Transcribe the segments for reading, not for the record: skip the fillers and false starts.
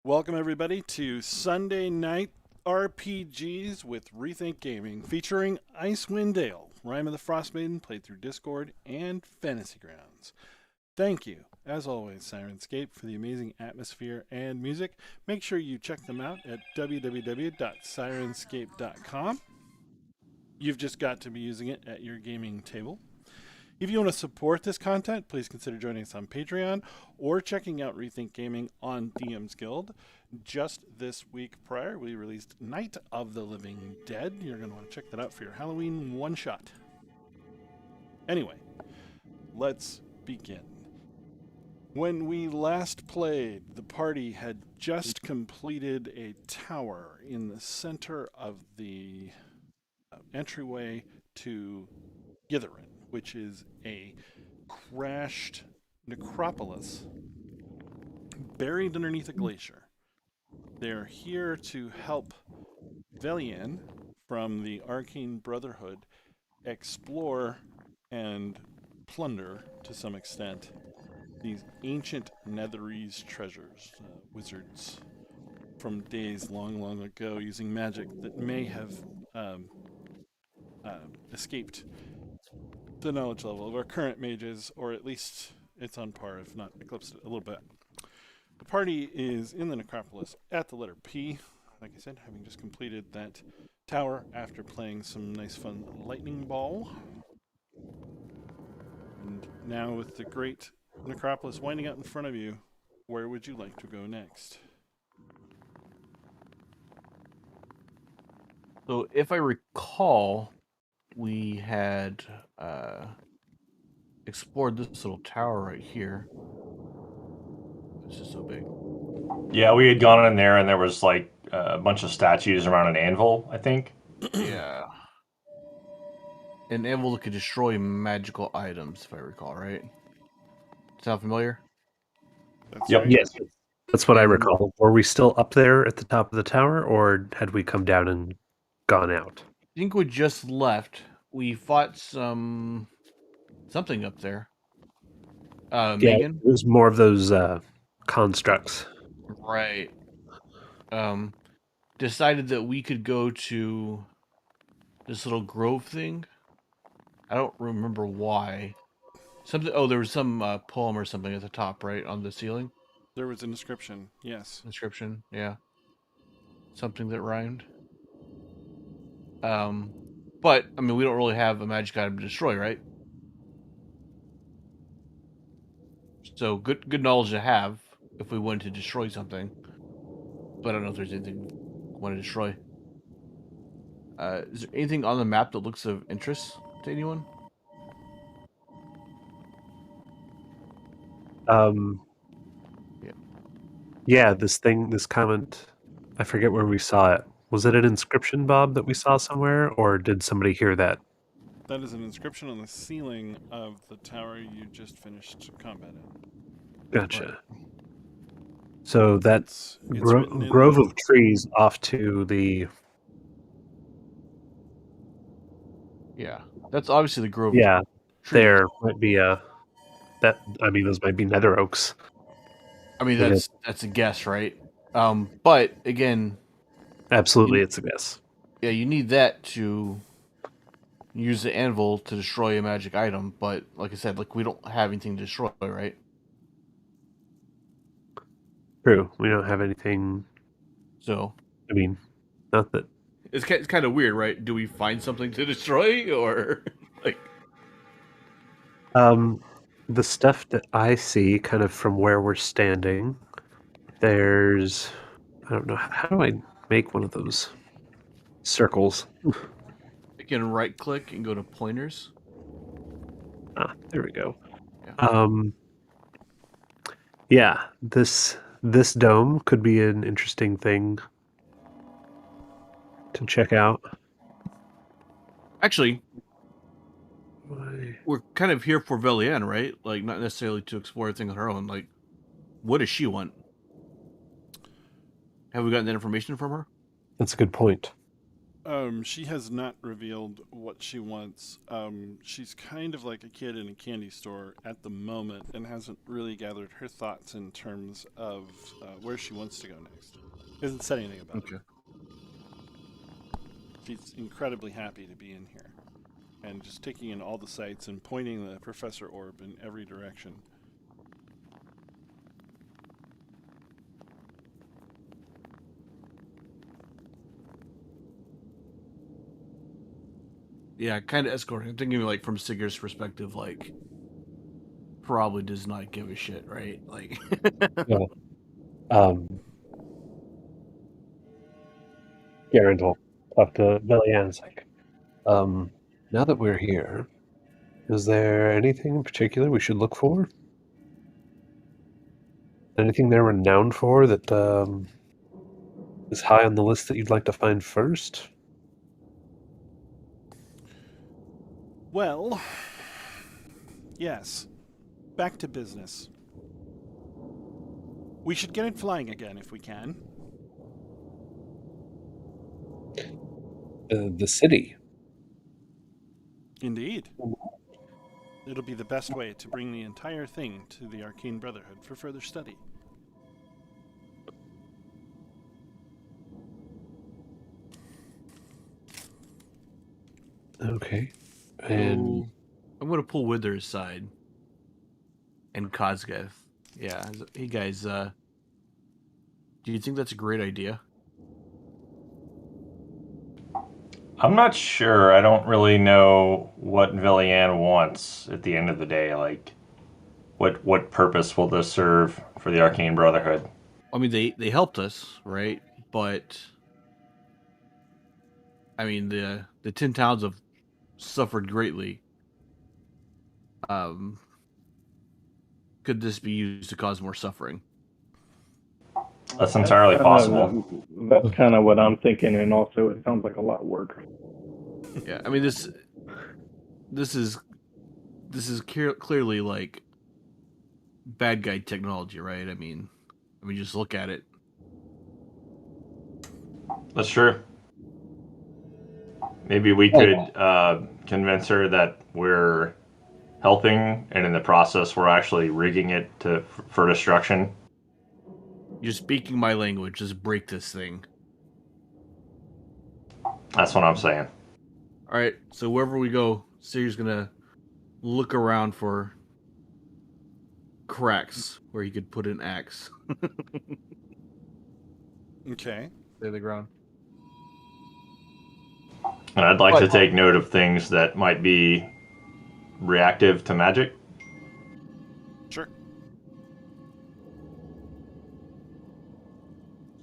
Welcome, everybody, to Sunday Night RPGs with Rethink Gaming, featuring Icewind Dale, Rime of the Frostmaiden, played through Discord, and Fantasy Grounds. Thank you, as always, Sirenscape, for the amazing atmosphere and music. Make sure you check them out at www.sirenscape.com. You've just got to be using it at your gaming table. If you want to support this content, please consider joining us on Patreon or checking out Rethink Gaming on DM's Guild. Just this week prior, we released Night of the Living Dead. You're going to want to check that out for your Halloween one-shot. Anyway, let's begin. When we last played, the party had just completed a tower in the center of the entryway to Githarin, which is a crashed necropolis buried underneath a glacier. They're here to help Velian from the Arcane Brotherhood explore and plunder, to some extent, these ancient Netherese treasures, wizards from days long, long ago using magic that may have escaped the knowledge level of our current mages, or at least it's on par, if not eclipsed it a little bit. The party is in the necropolis at the letter P, like I said, having just completed that tower after playing some nice fun lightning ball. And now with the great necropolis winding out in front of you, where would you like to go next? So if I recall, we had explored this little tower right here. This is so big. Yeah, we had gone in there and there was like a bunch of statues around an anvil, I think. Yeah. An anvil that could destroy magical items, if I recall, right? Sound familiar? That's Yep. right. Yes, that's what I recall. Were we still up there at the top of the tower, or had we come down and gone out? I think we just left. We fought something up there. Megan? It was more of those constructs. Right. Decided that we could go to this little grove thing. I don't remember why. Something. Oh, there was some poem or something at the top, right, on the ceiling. There was an inscription, yes. Inscription, yeah. Something that rhymed. But I mean, we don't really have a magic item to destroy, right? So good knowledge to have if we wanted to destroy something. But I don't know if there's anything we want to destroy. Is there anything on the map that looks of interest to anyone? Yeah, this comment, I forget where we saw it. Was it an inscription, Bob, that we saw somewhere, or did somebody hear that? That is an inscription on the ceiling of the tower you just finished combat in. Gotcha. Right. So that's it's grove of trees off to the... Yeah, that's obviously the grove. Yeah, there might be those might be nether oaks. I mean, that's a guess, right? But again, absolutely, it's a guess. Yeah, you need that to use the anvil to destroy a magic item. But like I said, like we don't have anything to destroy, right? True, we don't have anything. So, I mean, not that it's kind of weird, right? Do we find something to destroy, or like? The stuff that I see, kind of from where we're standing, there's, I don't know, how do I make one of those circles? You can right click and go to pointers. Ah, there we go. Yeah. This dome could be an interesting thing to check out. Actually, we're kind of here for Velian, right? Like, not necessarily to explore everything on her own. Like, what does she want? Have we gotten that information from her? That's a good point. She has not revealed what she wants. She's kind of like a kid in a candy store at the moment and hasn't really gathered her thoughts in terms of where she wants to go next. Hasn't said anything about it. She's incredibly happy to be in here and just taking in all the sights and pointing the Professor Orb in every direction. Yeah, kind of escorting. I'm thinking like from Sigur's perspective, like probably does not give a shit, right? Like, Yeah. Garand will talk to Velian. It's like, now that we're here, is there anything in particular we should look for? Anything they're renowned for that is high on the list that you'd like to find first? Well, yes. Back to business. We should get it flying again if we can. The city. Indeed. It'll be the best way to bring the entire thing to the Arcane Brotherhood for further study. Okay. And so I'm gonna pull Wither aside and Kozgeth. Yeah, hey guys, do you think that's a great idea? I'm not sure. I don't really know what Villian wants at the end of the day. Like, what purpose will this serve for the Arcane Brotherhood? I mean, they helped us, right? But I mean, the 10 towns have suffered greatly. Could this be used to cause more suffering? That's entirely possible. That's kind of what I'm thinking, and also it sounds like a lot of work. Yeah, I mean this is clearly like bad guy technology, right? I mean, just look at it. That's true. Maybe we could convince her that we're helping, and in the process, we're actually rigging it for destruction. You're speaking my language. Just break this thing. That's what I'm saying. All right. So wherever we go, Siri's gonna look around for cracks where he could put an axe. Okay. Lay the ground. And I'd like to take note of things that might be reactive to magic. Sure.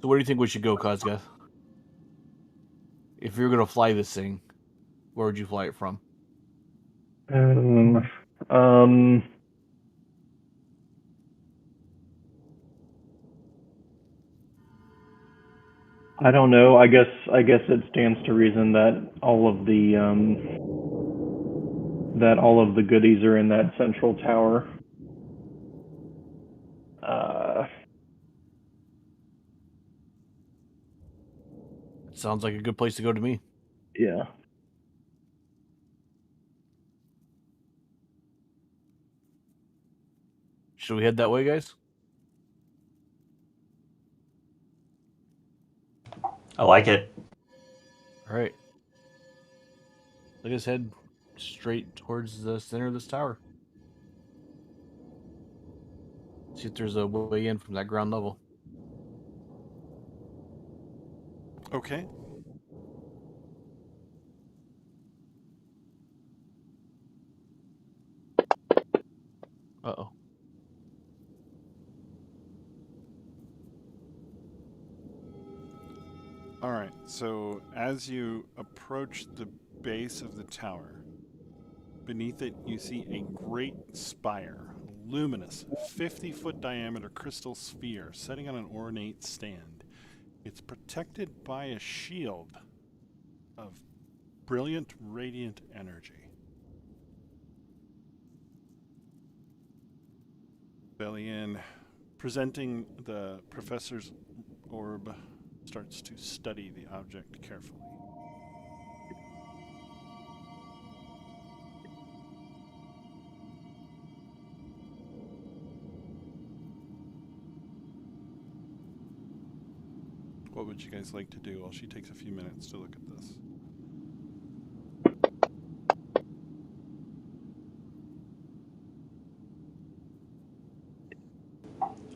So where do you think we should go, Kozgeth? If you're gonna fly this thing, where would you fly it from? I don't know. I guess it stands to reason that all of the goodies are in that central tower. Sounds like a good place to go to me. Yeah. Should we head that way, guys? I like it. All right. Let us head straight towards the center of this tower. See if there's a way in from that ground level. Okay. Uh-oh. All right. So as you approach the base of the tower, beneath it you see a great spire, luminous, 50-foot diameter crystal sphere setting on an ornate stand. It's protected by a shield of brilliant, radiant energy. Bellian, presenting the professor's orb, starts to study the object carefully. What would you guys like to do while she takes a few minutes to look at this?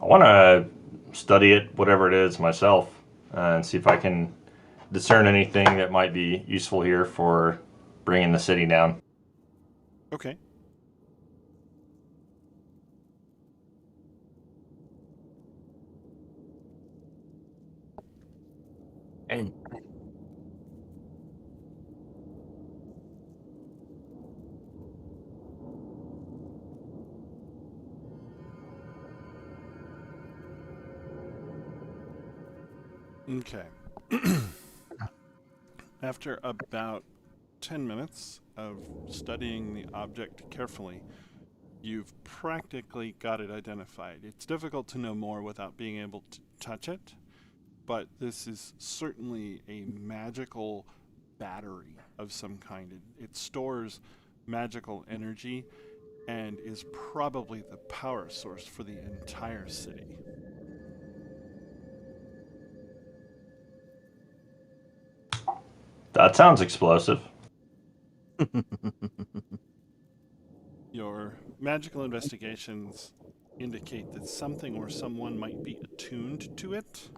I want to study it, whatever it is, myself, and see if I can discern anything that might be useful here for bringing the city down. Okay. And Okay. After about 10 minutes of studying the object carefully, you've practically got it identified. It's difficult to know more without being able to touch it, but this is certainly a magical battery of some kind. It stores magical energy and is probably the power source for the entire city. That sounds explosive. Your magical investigations indicate that something or someone might be attuned to it.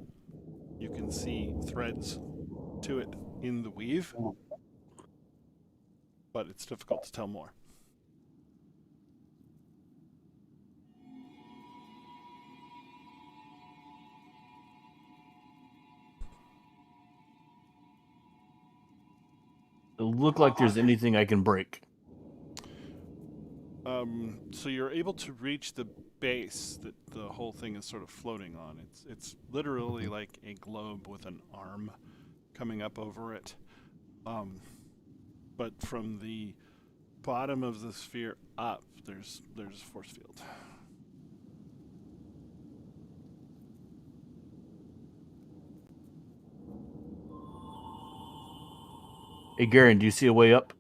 You can see threads to it in the weave, but it's difficult to tell more. it look like there's anything I can break. So you're able to reach the base that the whole thing is sort of floating on. It's literally like a globe with an arm coming up over it. But from the bottom of the sphere up, there's a force field. Hey, Garen, do you see a way up?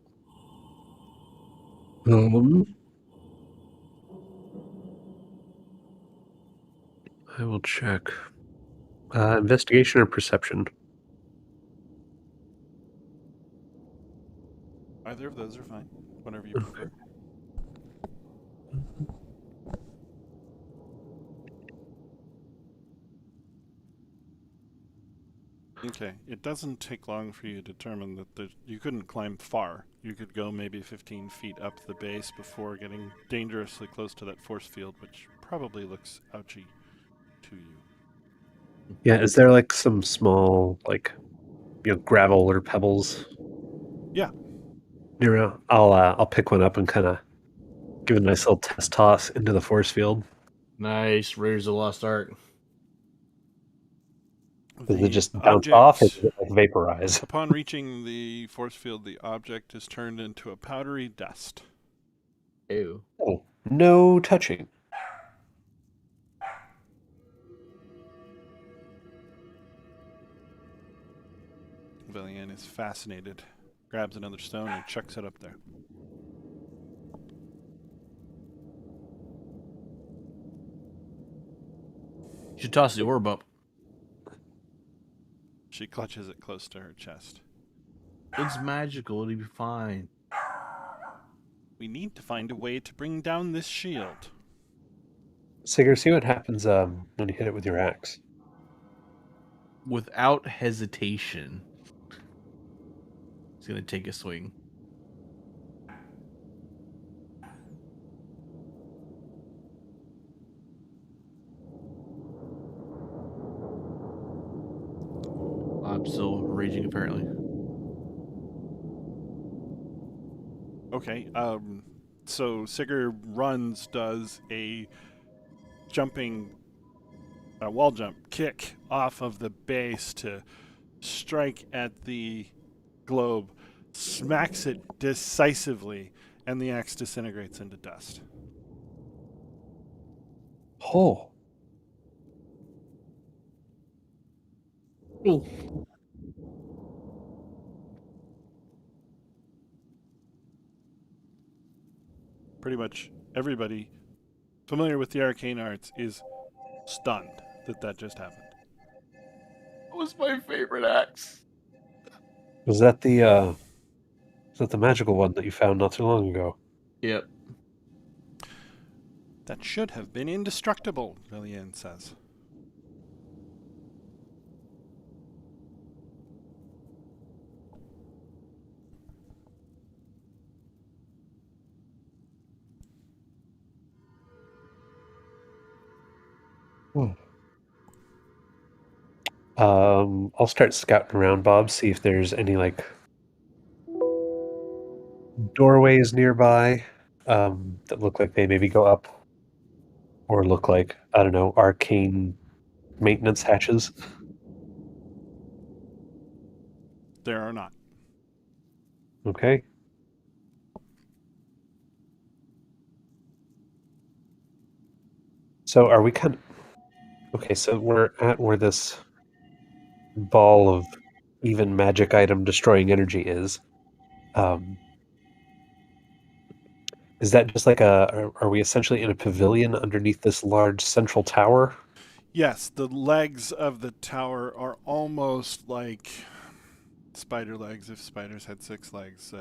I will check. Investigation or perception? Either of those are fine, whatever you prefer. Okay, it doesn't take long for you to determine that you couldn't climb far. You could go maybe 15 feet up the base before getting dangerously close to that force field, which probably looks ouchy to you. Yeah, is there like some small, like, gravel or pebbles? Yeah. I'll pick one up and kind of give it a nice little test toss into the force field. Nice, Raiders of the Lost Ark. Does it just bounce object, off or does it like vaporize? upon reaching the force field, the object is turned into a powdery dust. Ew. Oh, no touching. Villian is fascinated, grabs another stone and chucks it up there. You should toss the orb up. She clutches it close to her chest. It's magical. It'll be fine. We need to find a way to bring down this shield. Sigurd, see what happens when you hit it with your axe. Without hesitation, it's gonna take a swing. I'm still raging, apparently. Okay, so Sigurd runs, does a wall jump kick off of the base to strike at the globe, smacks it decisively, and the axe disintegrates into dust. Oh. Pretty much everybody familiar with the arcane arts is stunned that just happened. was my favorite axe. Was that the magical one that you found not too long ago? Yep. That should have been indestructible, Villian says. I'll start scouting around, Bob, see if there's any like doorways nearby that look like they maybe go up, or look like, I don't know, arcane maintenance hatches. There are not. Okay. So are we kind of... Okay, so we're at where this ball of even magic item destroying energy is. Is that just like are we essentially in a pavilion underneath this large central tower? Yes, the legs of the tower are almost like spider legs if spiders had 6 legs,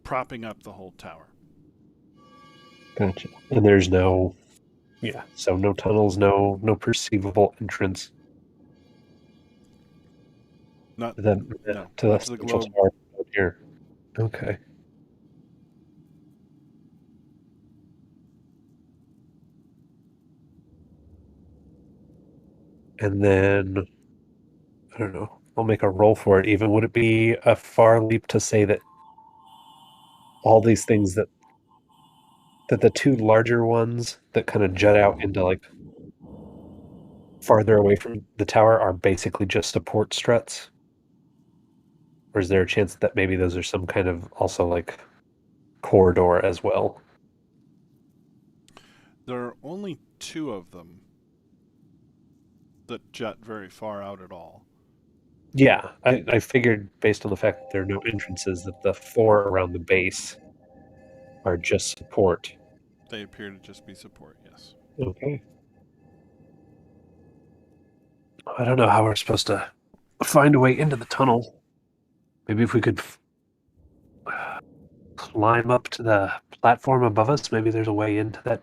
propping up the whole tower. Gotcha. And there's no... Yeah, so no tunnels, no perceivable entrance Not to the, no, to not the to the central globe. tower out here. Okay. And then, I don't know, I'll make a roll for it even. Would it be a far leap to say that all these things that the two larger ones that kind of jut out into like farther away from the tower are basically just support struts? Or is there a chance that maybe those are some kind of also like corridor as well? There are only 2 of them that jut very far out at all. Yeah, I figured based on the fact that there are no entrances that the 4 around the base are just support. They appear to just be support, yes. Okay. I don't know how we're supposed to find a way into the tunnel. Maybe if we could climb up to the platform above us, maybe there's a way into that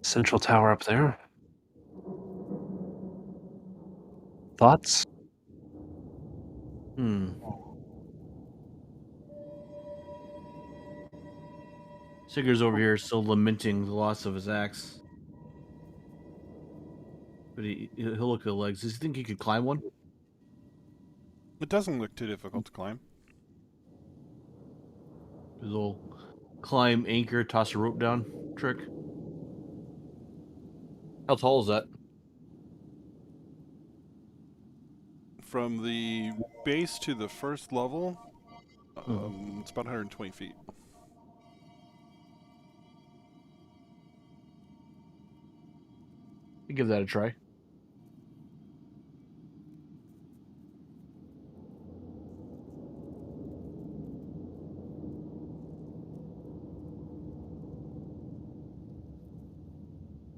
central tower up there. Thoughts? Sigur's over here still lamenting the loss of his axe. But he'll look at the legs. Does he think he could climb one? It doesn't look too difficult to climb. His little climb, anchor, toss a rope down trick. How tall is that? From the base to the first level, it's about 120 feet. Give that a try.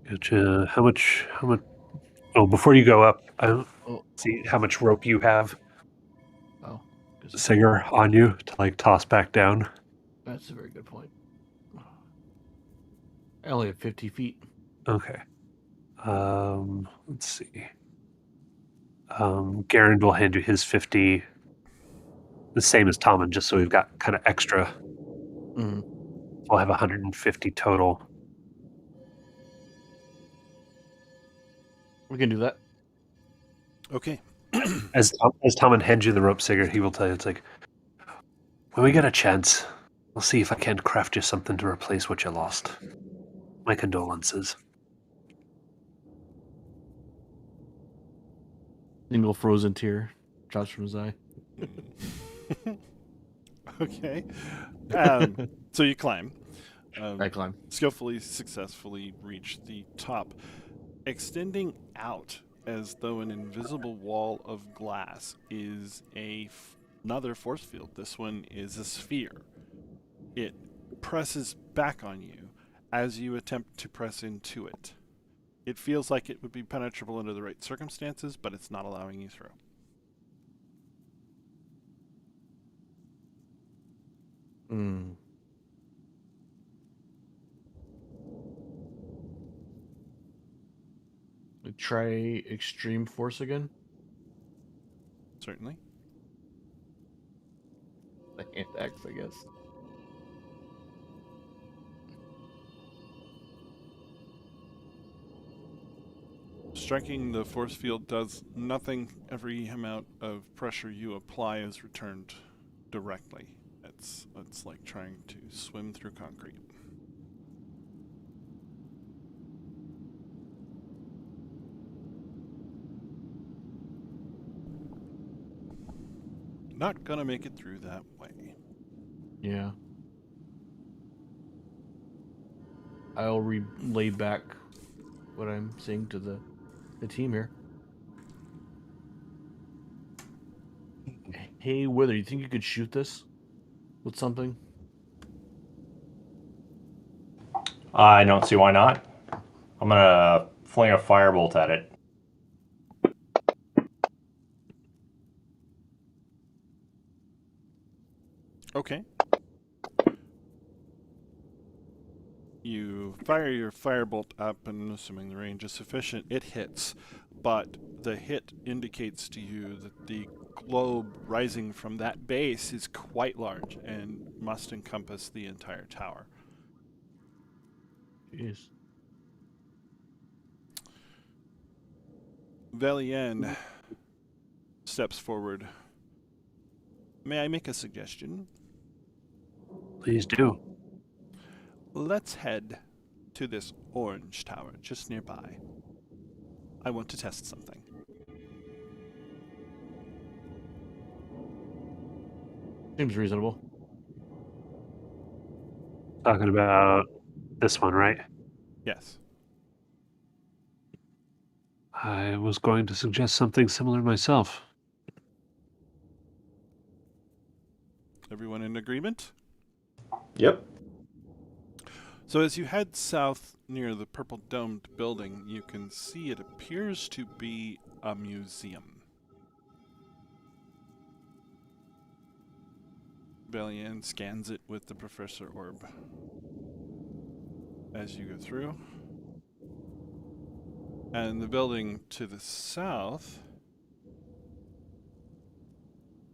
Gotcha. How much? Oh, before you go up, I don't Oh, see how much rope you have, oh. Singer, on you to like toss back down. That's a very good point. I only have 50 feet. Okay. Let's see. Garen will hand you his 50, the same as Tommen, just so we've got kind of extra. Mm-hmm. We'll have 150 total. We can do that. Okay. As Tommen hands you the rope, Singer, he will tell you, it's like, when we get a chance, we'll see if I can craft you something to replace what you lost. My condolences. Single frozen tear drops from his eye. Okay. So you climb. I climb. Skillfully, successfully reach the top, extending out as though an invisible wall of glass is another force field. This one is a sphere. It presses back on you as you attempt to press into it. It feels like it would be penetrable under the right circumstances, but it's not allowing you through. Hmm. Try extreme force again. Certainly. The hand axe, I guess. Striking the force field does nothing. Every amount of pressure you apply is returned directly. It's like trying to swim through concrete. Not gonna make it through that way. Yeah. I'll relay back what I'm saying to the team here. Hey, Wither, you think you could shoot this with something? I don't see why not. I'm gonna fling a firebolt at it. Okay. You fire your firebolt up, and assuming the range is sufficient, it hits. But the hit indicates to you that the globe rising from that base is quite large and must encompass the entire tower. Jeez. Velian steps forward. May I make a suggestion? Please do. Let's head to this orange tower just nearby. I want to test something. Seems reasonable. Talking about this one, right? Yes. I was going to suggest something similar myself. Everyone in agreement? Yep. So as you head south near the purple domed building, you can see it appears to be a museum. Velian scans it with the Professor Orb. As you go through. And the building to the south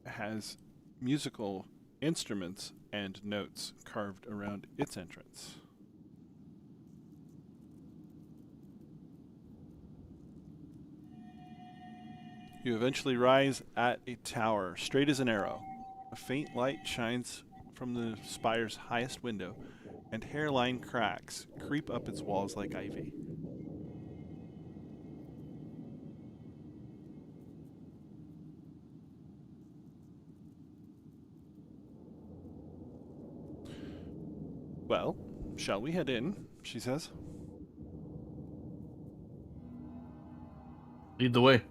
has musical instruments and notes carved around its entrance. You eventually rise at a tower, straight as an arrow. A faint light shines from the spire's highest window, and hairline cracks creep up its walls like ivy. Well, shall we head in? She says. Lead the way.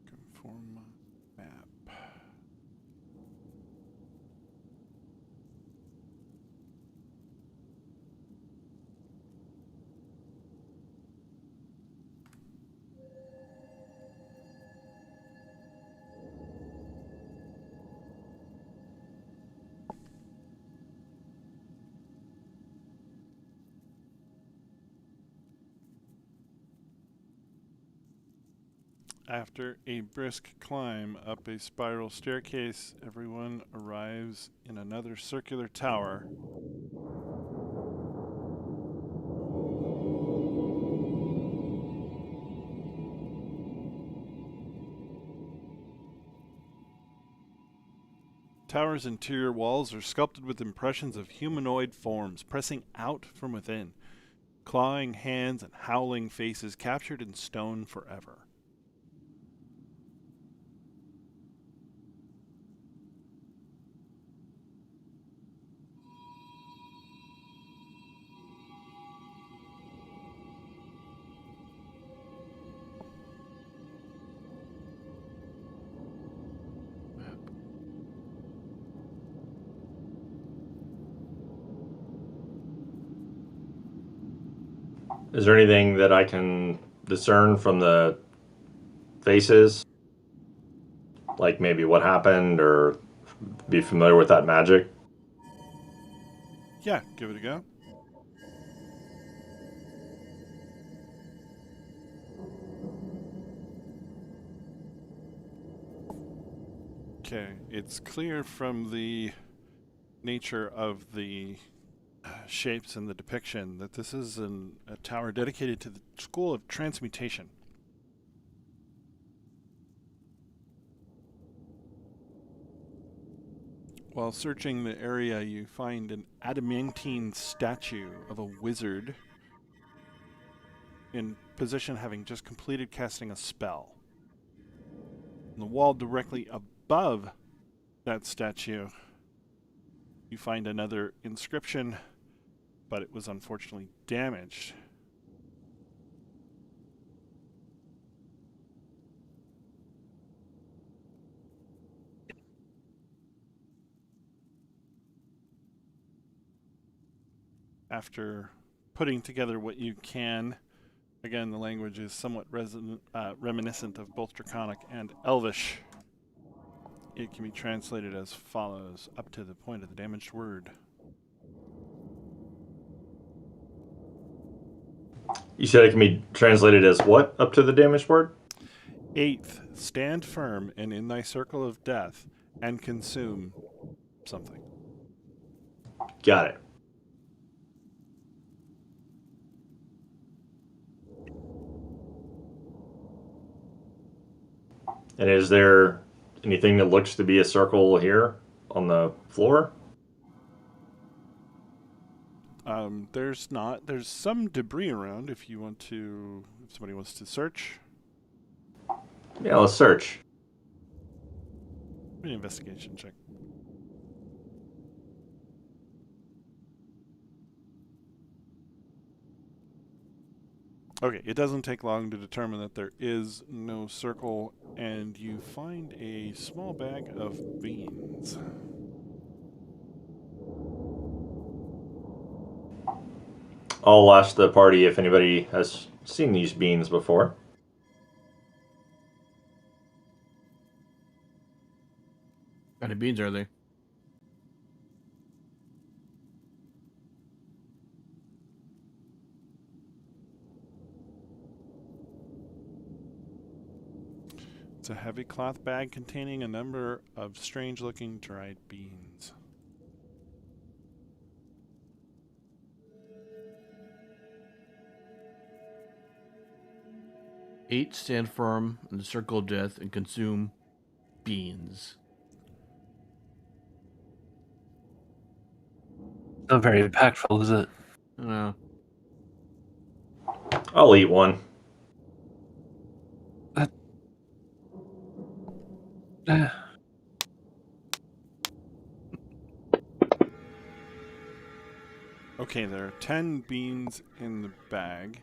Conform map. After a brisk climb up a spiral staircase, everyone arrives in another circular tower. Tower's interior walls are sculpted with impressions of humanoid forms pressing out from within, clawing hands and howling faces captured in stone forever. Is there anything that I can discern from the faces? Like maybe what happened or be familiar with that magic? Yeah, give it a go. Okay, it's clear from the nature of the shapes and the depiction that this is a tower dedicated to the school of transmutation. While searching the area, you find an adamantine statue of a wizard in position having just completed casting a spell. On the wall directly above that statue, you find another inscription, but it was unfortunately damaged. After putting together what you can, again, the language is somewhat reminiscent of both Draconic and Elvish. It can be translated as follows, up to the point of the damaged word. You said it can be translated as what up to the damaged word? 8th, stand firm and in thy circle of death and consume something. Got it. And is there anything that looks to be a circle here on the floor? There's not. There's some debris around if somebody wants to search. Yeah, let's search. An investigation check. Okay, it doesn't take long to determine that there is no circle, and you find a small bag of beans. I'll ask the party if anybody has seen these beans before. What kind of beans are they? It's a heavy cloth bag containing a number of strange-looking dried beans. Eight, stand firm in the circle of death and consume beans. Not very impactful, is it? No. I'll eat one. Eh. Okay, there are 10 beans in the bag.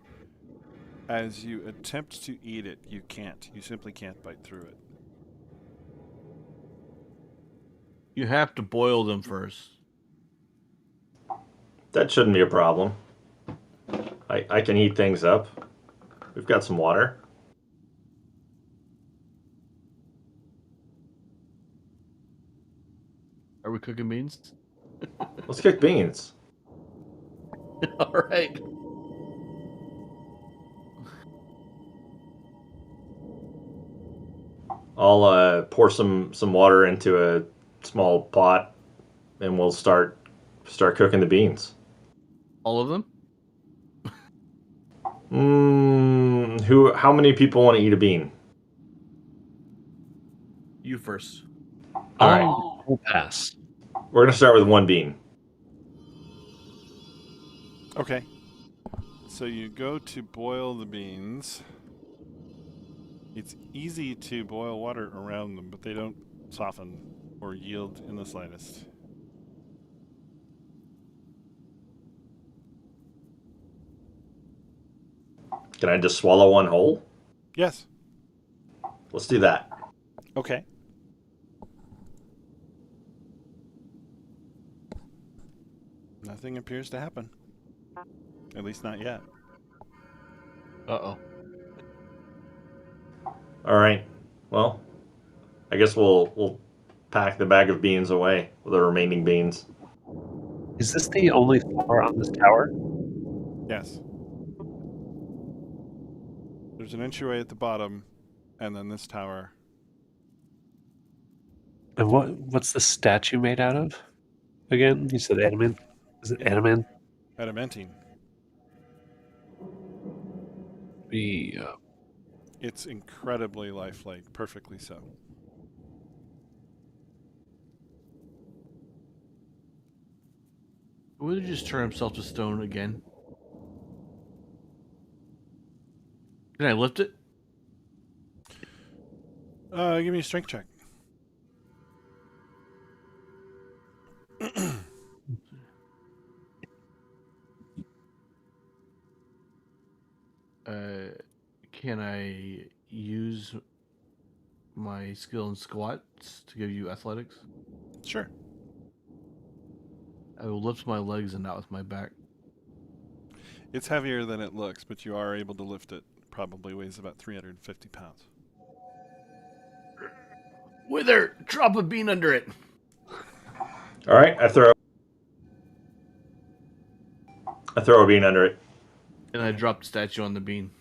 As you attempt to eat it, you can't. You simply can't bite through it. You have to boil them first. That shouldn't be a problem. I can heat things up. We've got some water. Are we cooking beans? Let's cook beans. All right. I'll pour some water into a small pot, and we'll start cooking the beans. All of them? How many people want to eat a bean? You first. All right. We'll pass. We're gonna start with one bean. Okay. So you go to boil the beans. It's easy to boil water around them, but they don't soften or yield in the slightest. Can I just swallow one whole? Yes. Let's do that. Okay. Nothing appears to happen. At least not yet. Uh-oh. All right. Well, I guess we'll pack the bag of beans away with the remaining beans. Is this the only floor on this tower? Yes. There's an entryway at the bottom, and then this tower. And what's the statue made out of? Again, you said adamant. Is it Yeah. adamant? Adamantine. It's incredibly lifelike, perfectly so. Would he just turn himself to stone again? Can I lift it? Give me a strength check. Can I use my skill in squats to give you athletics? Sure. I will lift my legs and not with my back. It's heavier than it looks, but you are able to lift it. Probably weighs about 350 pounds. Wither, drop a bean under it. All right, I throw a bean under it. And I drop the statue on the bean.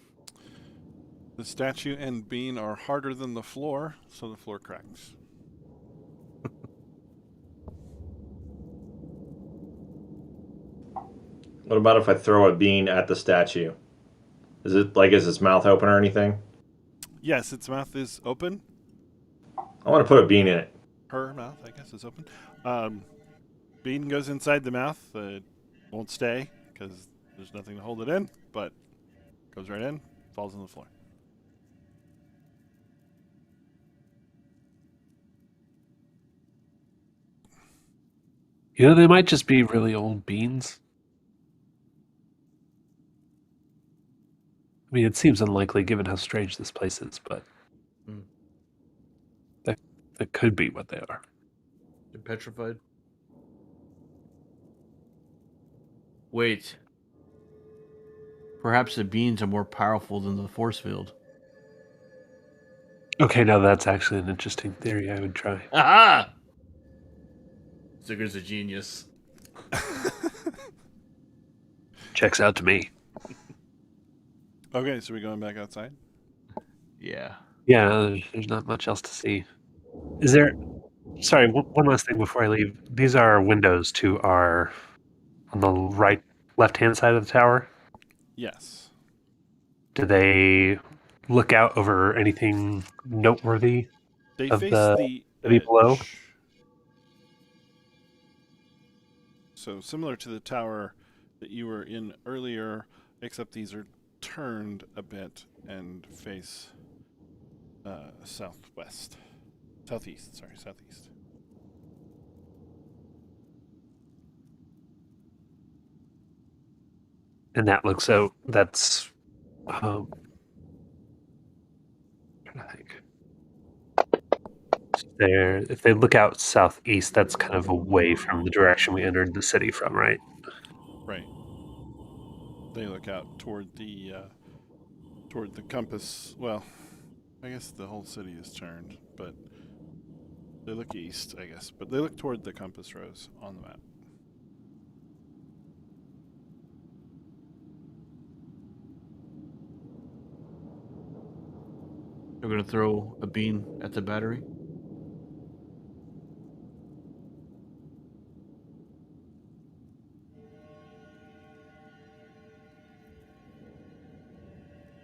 The statue and bean are harder than the floor, so the floor cracks. What about if I throw a bean at the statue? Is its mouth open or anything? Yes, its mouth is open. I want to put a bean in it. Her mouth, I guess, is open. Bean goes inside the mouth. It won't stay because there's nothing to hold it in, but goes right in, falls on the floor. You know, they might just be really old beans. I mean, it seems unlikely given how strange this place is, but that could be what they are. They're petrified. Wait. Perhaps the beans are more powerful than the force field. Okay, now that's actually an interesting theory I would try. Aha! Zucker's a genius. Checks out to me. Okay, so we're going back outside? Yeah. Yeah, there's not much else to see. Is there... Sorry, one last thing before I leave. These are windows to our... on the left-hand side of the tower. Yes. Do they look out over anything noteworthy They of face the the city below? edge. So similar to the tower that you were in earlier, except these are turned a bit and face southeast. And that looks out. That's. Trying to think. There, if they look out southeast, that's kind of away from the direction we entered the city from, right? Right. They look out toward the compass. Well, I guess the whole city is turned, but they look east, I guess. But they look toward the compass rose on the map. We're going to throw a bean at the battery.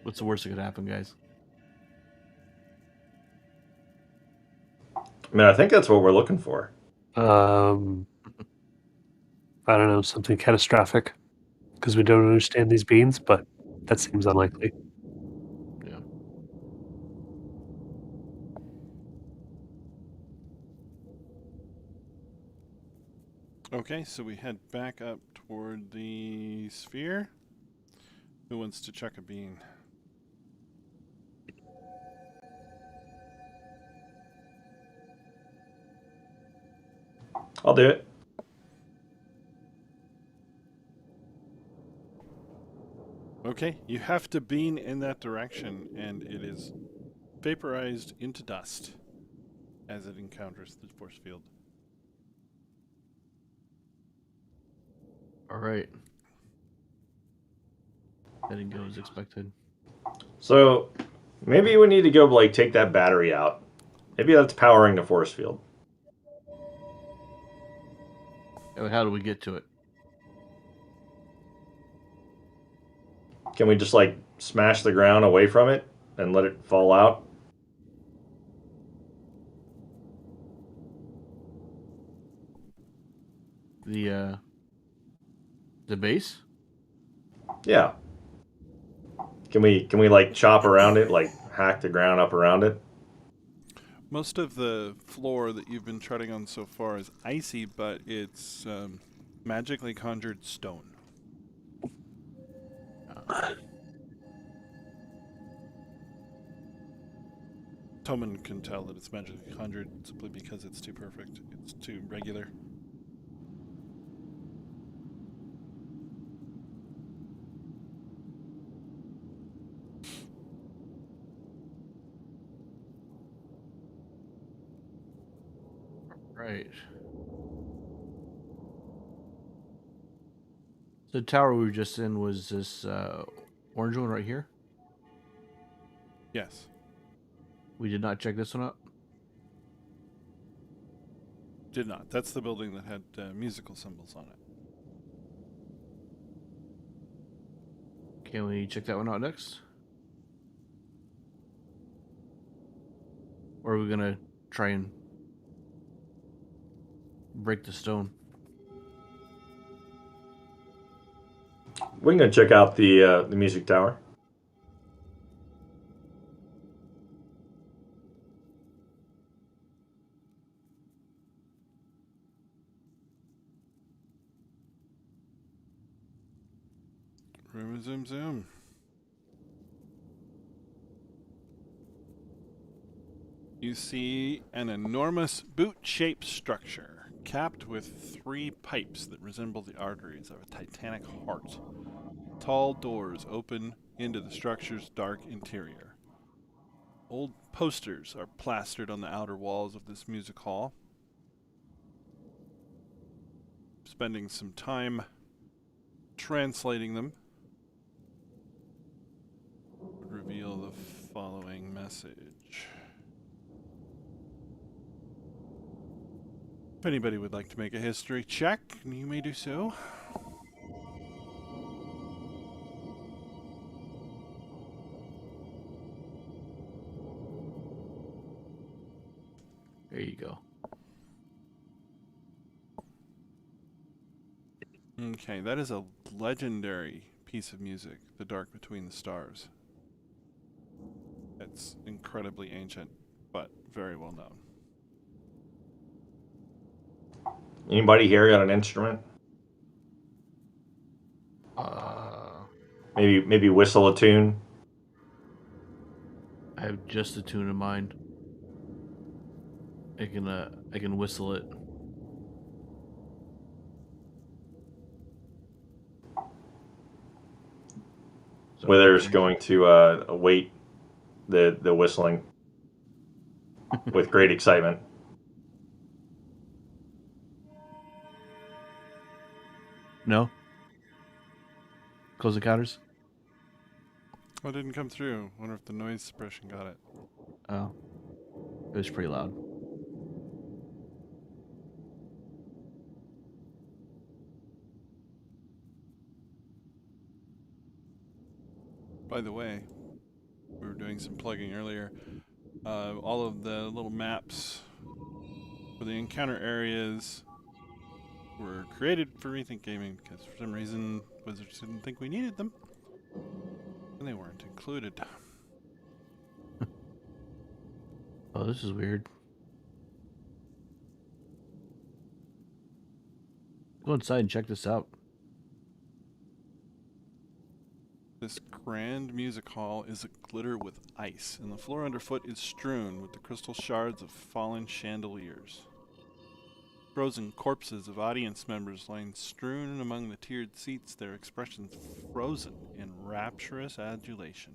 What's the worst that could happen, guys? I mean, I think that's what we're looking for. I don't know, something catastrophic because we don't understand these beans, but that seems unlikely. Yeah. Okay, so we head back up toward the sphere. Who wants to chuck a bean? I'll do it. Okay, you have to beam in that direction, and it is vaporized into dust as it encounters the force field. All right. Didn't go as expected. So maybe we need to go like take that battery out. Maybe that's powering the force field. How do we get to it? Can we just like smash the ground away from it and let it fall out? The base? Yeah. Can we like chop around it, like hack the ground up around it? Most of the floor that you've been treading on so far is icy, but it's magically conjured stone. Toman can tell that it's magically conjured simply because it's too perfect. It's too regular. Right. The tower we were just in was this orange one right here. Yes. We did not check this one out. Did not. That's the building that had musical symbols on it. Can we check that one out next? Or are we gonna try and break the stone? We can go check out the music tower. Zoom, zoom. You see an enormous boot-shaped structure capped with 3 pipes that resemble the arteries of a titanic heart. Tall doors open into the structure's dark interior. Old posters are plastered on the outer walls of this music hall. Spending some time translating them would reveal the following message. If anybody would like to make a history check, you may do so. There you go. Okay, that is a legendary piece of music, The Dark Between the Stars. It's incredibly ancient, but very well known. Anybody here got an instrument? Maybe whistle a tune. I have just a tune in mind. I can whistle it. So Wither's going to await the whistling with great excitement. No? Close encounters? Oh, it didn't come through. Wonder if the noise suppression got it. Oh. It was pretty loud. By the way, we were doing some plugging earlier. All of the little maps for the encounter areas were created for Rethink Gaming because for some reason Wizards didn't think we needed them. And they weren't included. Oh, this is weird. Go inside and check this out. This grand music hall is aglitter with ice, and the floor underfoot is strewn with the crystal shards of fallen chandeliers. Frozen corpses of audience members lying strewn among the tiered seats, their expressions frozen in rapturous adulation.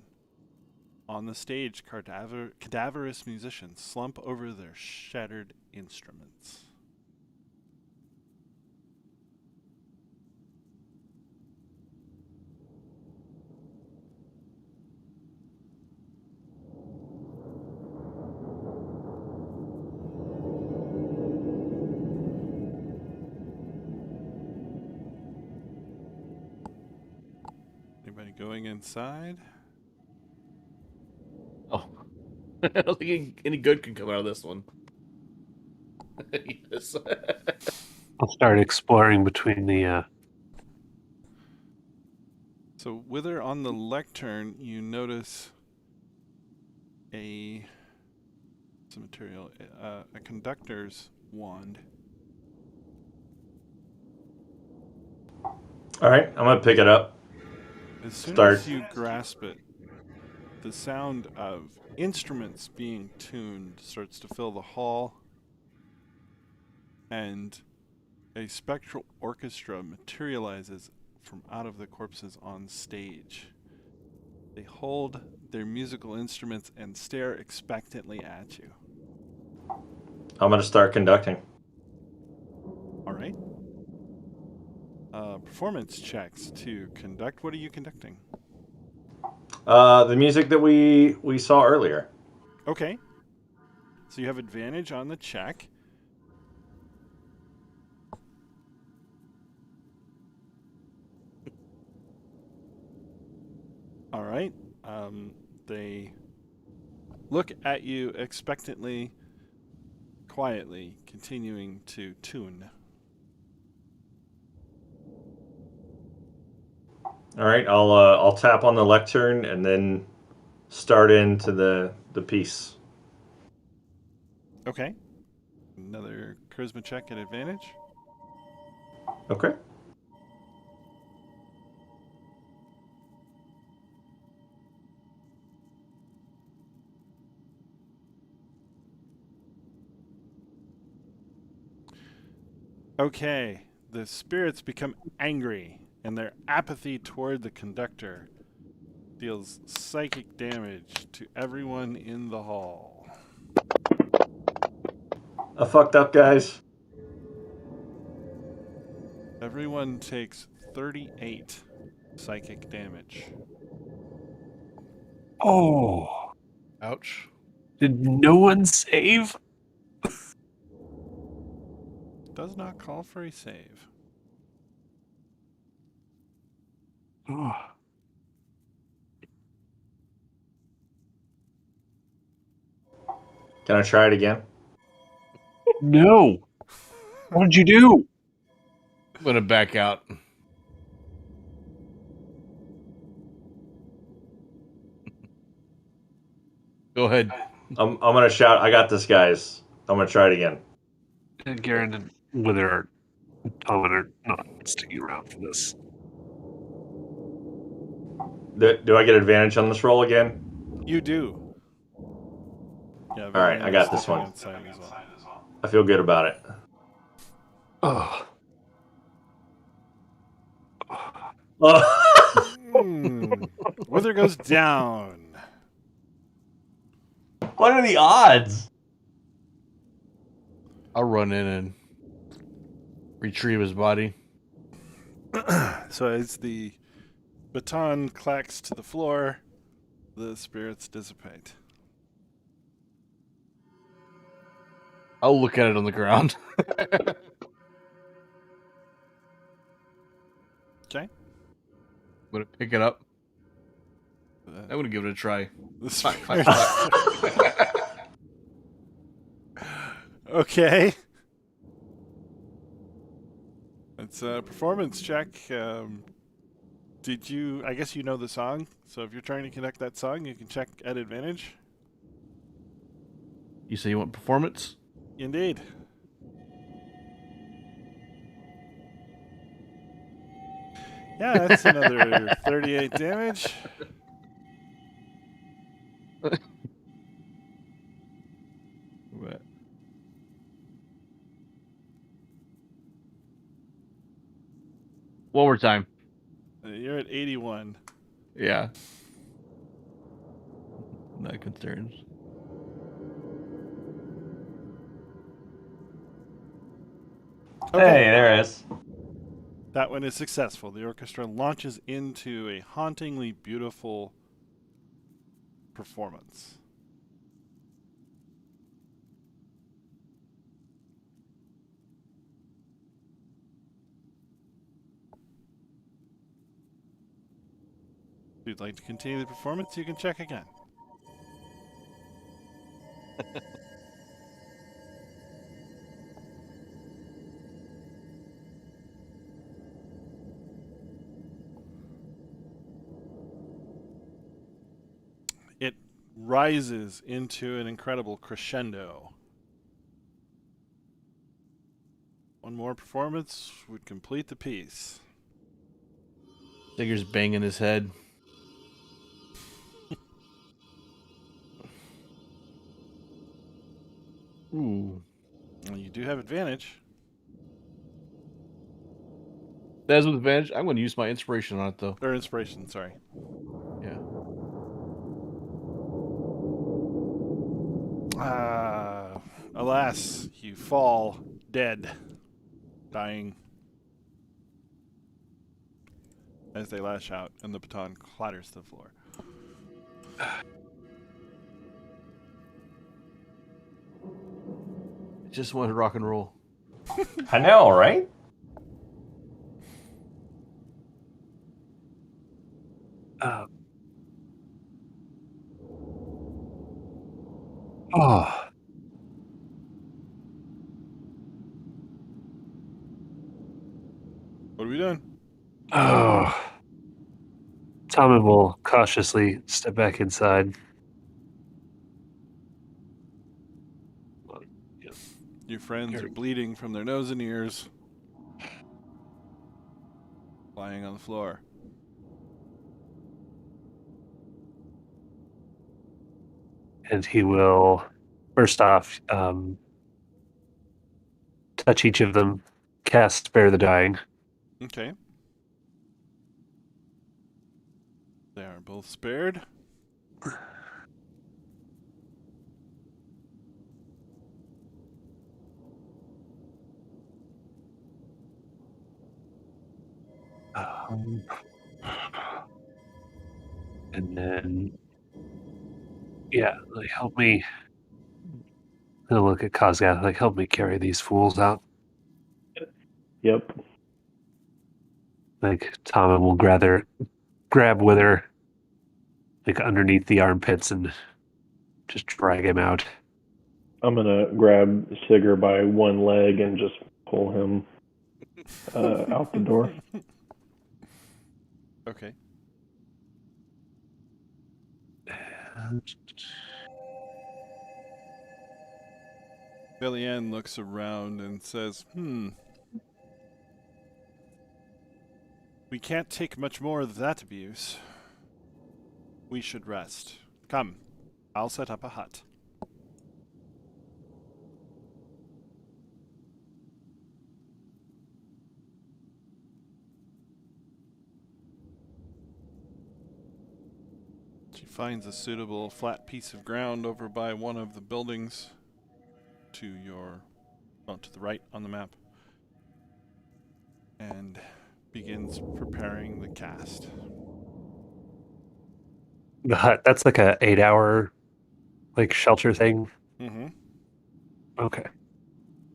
On the stage, cadaverous musicians slump over their shattered instruments. Anybody going inside? Oh, I don't think any good can come out of this one. Yes. I'll start exploring between the. So, wither on the lectern, you notice some material, a conductor's wand. All right, I'm gonna pick it up. As soon Start. as you grasp it, the sound of instruments being tuned starts to fill the hall, and a spectral orchestra materializes from out of the corpses on stage. They hold their musical instruments and stare expectantly at you. I'm gonna start conducting. All right. Performance checks to conduct. What are you conducting? The music that we saw earlier. Okay. So you have advantage on the check. All right. They look at you expectantly, quietly, continuing to tune. All right, I'll tap on the lectern and then start into the piece. Okay. Another charisma check at advantage. Okay. Okay. The spirits become angry, and their apathy toward the conductor deals psychic damage to everyone in the hall. I fucked up, guys. Everyone takes 38 psychic damage. Oh, Ouch. did no one save? Does not call for a save. Oh. Can I try it again? No. What did you do? I'm gonna back out. Go ahead. I'm gonna shout, "I got this, guys." I'm gonna try it again. And Garen and Wither are Tom are not sticking around for this. Do I get advantage on this roll again? You do. Yeah, All right, I got this stepping one. outside as well. I feel good about it. Oh. Wither goes down. What are the odds? I'll run in and retrieve his body. So as the baton clacks to the floor, the spirits dissipate. I'll look at it on the ground. Okay. I'm gonna pick it up. The, I'm gonna give it a try. the Fuck, spirits. fuck. Okay. It's a performance check. Did you? I guess you know the song. So if you're trying to connect that song, you can check at advantage. You say you want performance? Indeed. Yeah, that's another 38 damage. What? One more time. You're at 81. Yeah. No concerns. Okay. Hey, there it is. That one is successful. The orchestra launches into a hauntingly beautiful performance. If you'd like to continue the performance, you can check again. It rises into an incredible crescendo. One more performance would complete the piece. Digger's banging his head. Ooh. Well, you do have advantage. That's with advantage. I'm going to use my inspiration on it, though. Or inspiration, sorry. Yeah. Alas, you fall dead, dying as they lash out and the baton clatters to the floor. Just wanted to rock and roll. I know, right? Oh, What are we doing? oh. Tommen will cautiously step back inside. Your friends Here. are bleeding from their nose and ears, lying on the floor. And he will, first off, touch each of them, cast Spare the Dying. Okay. They are both spared. And then, yeah, like help me. I'll look at Kazgath, like help me carry these fools out. Yep. Like Tommen will grab Wither, like underneath the armpits, and just drag him out. I'm gonna grab Sigger by one leg and just pull him out the door. Okay. Billy-Ann looks around and says, we can't take much more of that abuse. We should rest. Come, I'll set up a hut. She finds a suitable flat piece of ground over by one of the buildings to the right on the map, and begins preparing the cast. The hut, that's like a 8-hour like shelter thing. Mm-hmm. Okay.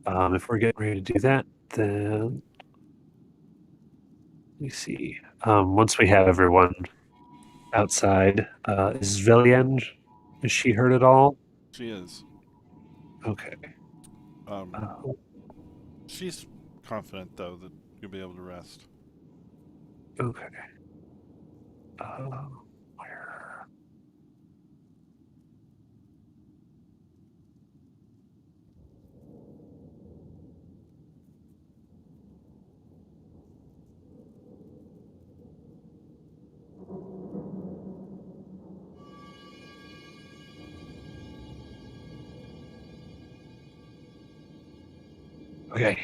If we're getting ready to do that, then let me see. Once we have everyone outside, is Villian, is she hurt at all? She is. Okay. She's confident, though, that you'll be able to rest. Okay. Where? Okay.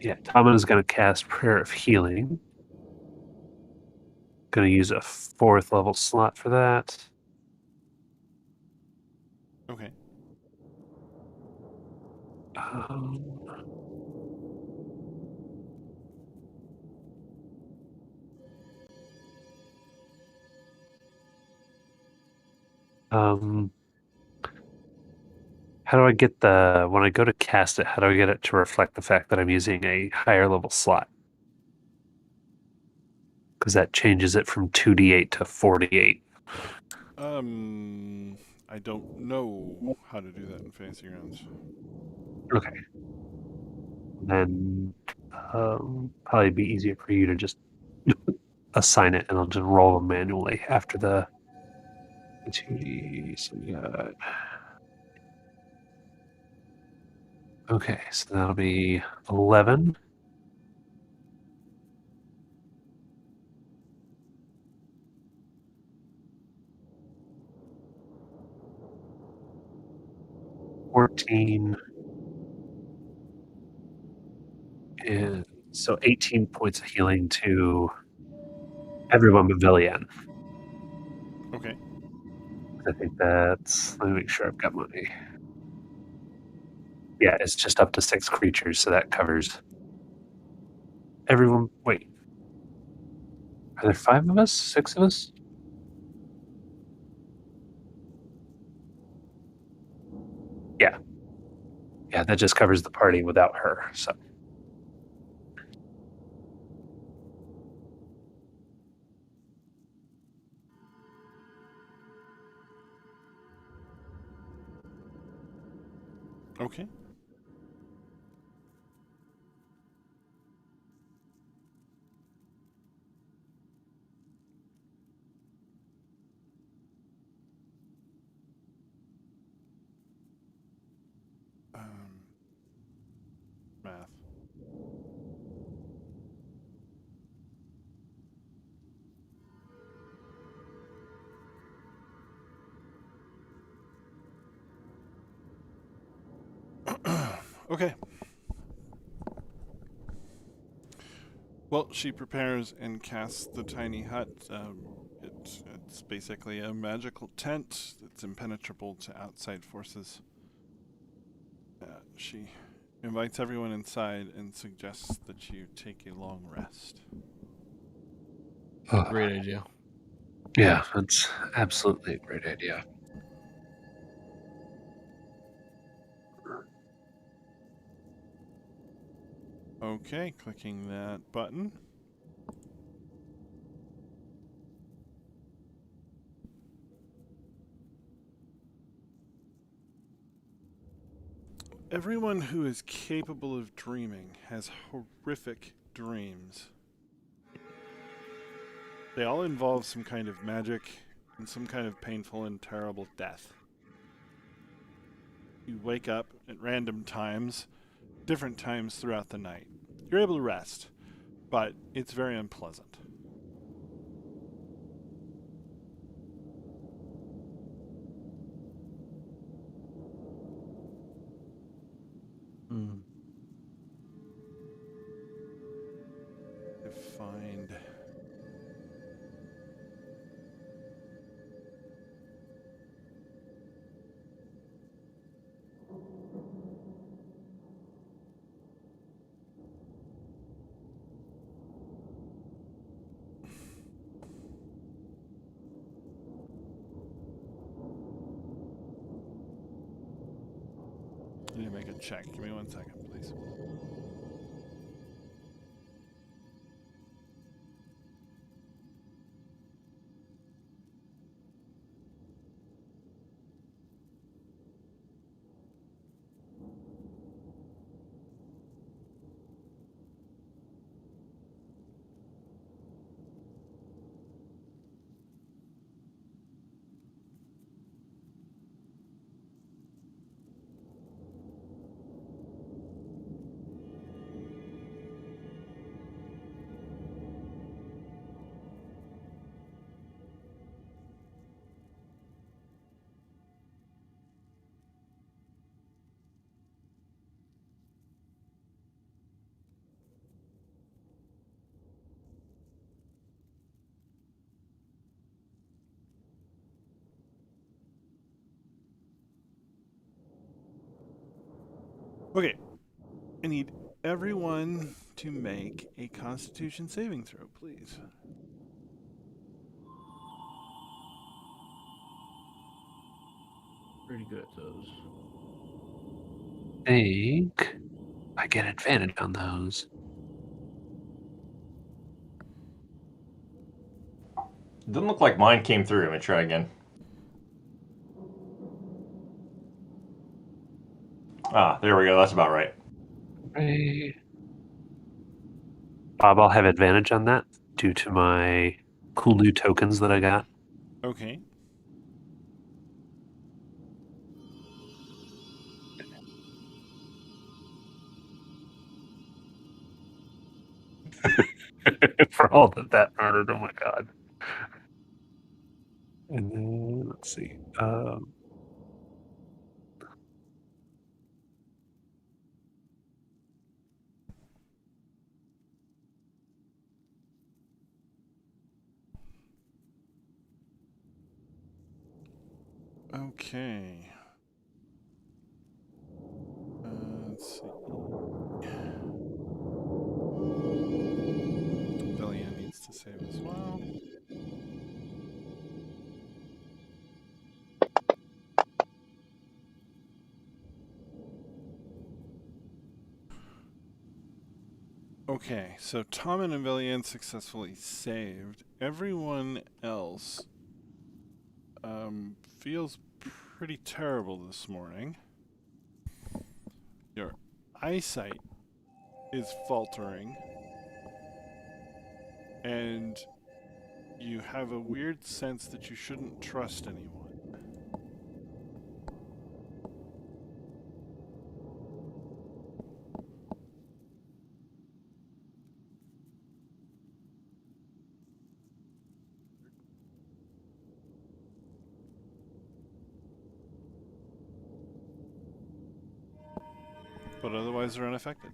Yeah, Tamana's going to cast Prayer of Healing. Going to use a 4th level slot for that. Okay. How do I get when I go to cast it, how do I get it to reflect the fact that I'm using a higher level slot? Because that changes it from 2d8 to 48. I don't know how to do that in Fantasy Grounds. Okay. Then probably be easier for you to just assign it, and I'll just roll them manually after the 2d. So we got. Okay, so that'll be 11. $14, and so 18 points of healing to everyone but Villian. Okay. I think that's. Let me make sure I've got my. Yeah, it's just up to 6 creatures, so that covers everyone. Wait, are there 5 of us? 6 of us? Yeah, yeah, that just covers the party without her. So. Okay. Math. Okay. Well, she prepares and casts the tiny hut. It's basically a magical tent that's impenetrable to outside forces. She invites everyone inside and suggests that you take a long rest. Great idea. Yeah, that's absolutely a great idea. Okay, clicking that button. Everyone who is capable of dreaming has horrific dreams. They all involve some kind of magic and some kind of painful and terrible death. You wake up at random times, different times throughout the night. You're able to rest, but it's very unpleasant. Mm. Find. I need to make a check. Give me 1 second, please. Okay, I need everyone to make a Constitution saving throw, please. Pretty good at those. Think I get advantage on those. Didn't look like mine came through. Let me try again. Ah, there we go. That's about right. Hey. Bob, I'll have advantage on that due to my cool new tokens that I got. Okay. For all that mattered. Oh my god. And then let's see. Okay. Let's see. Delia needs to save as well. Okay, so Tom and Avillian successfully saved. Everyone else feels pretty terrible this morning. Your eyesight is faltering, and you have a weird sense that you shouldn't trust anyone. But otherwise, they're unaffected.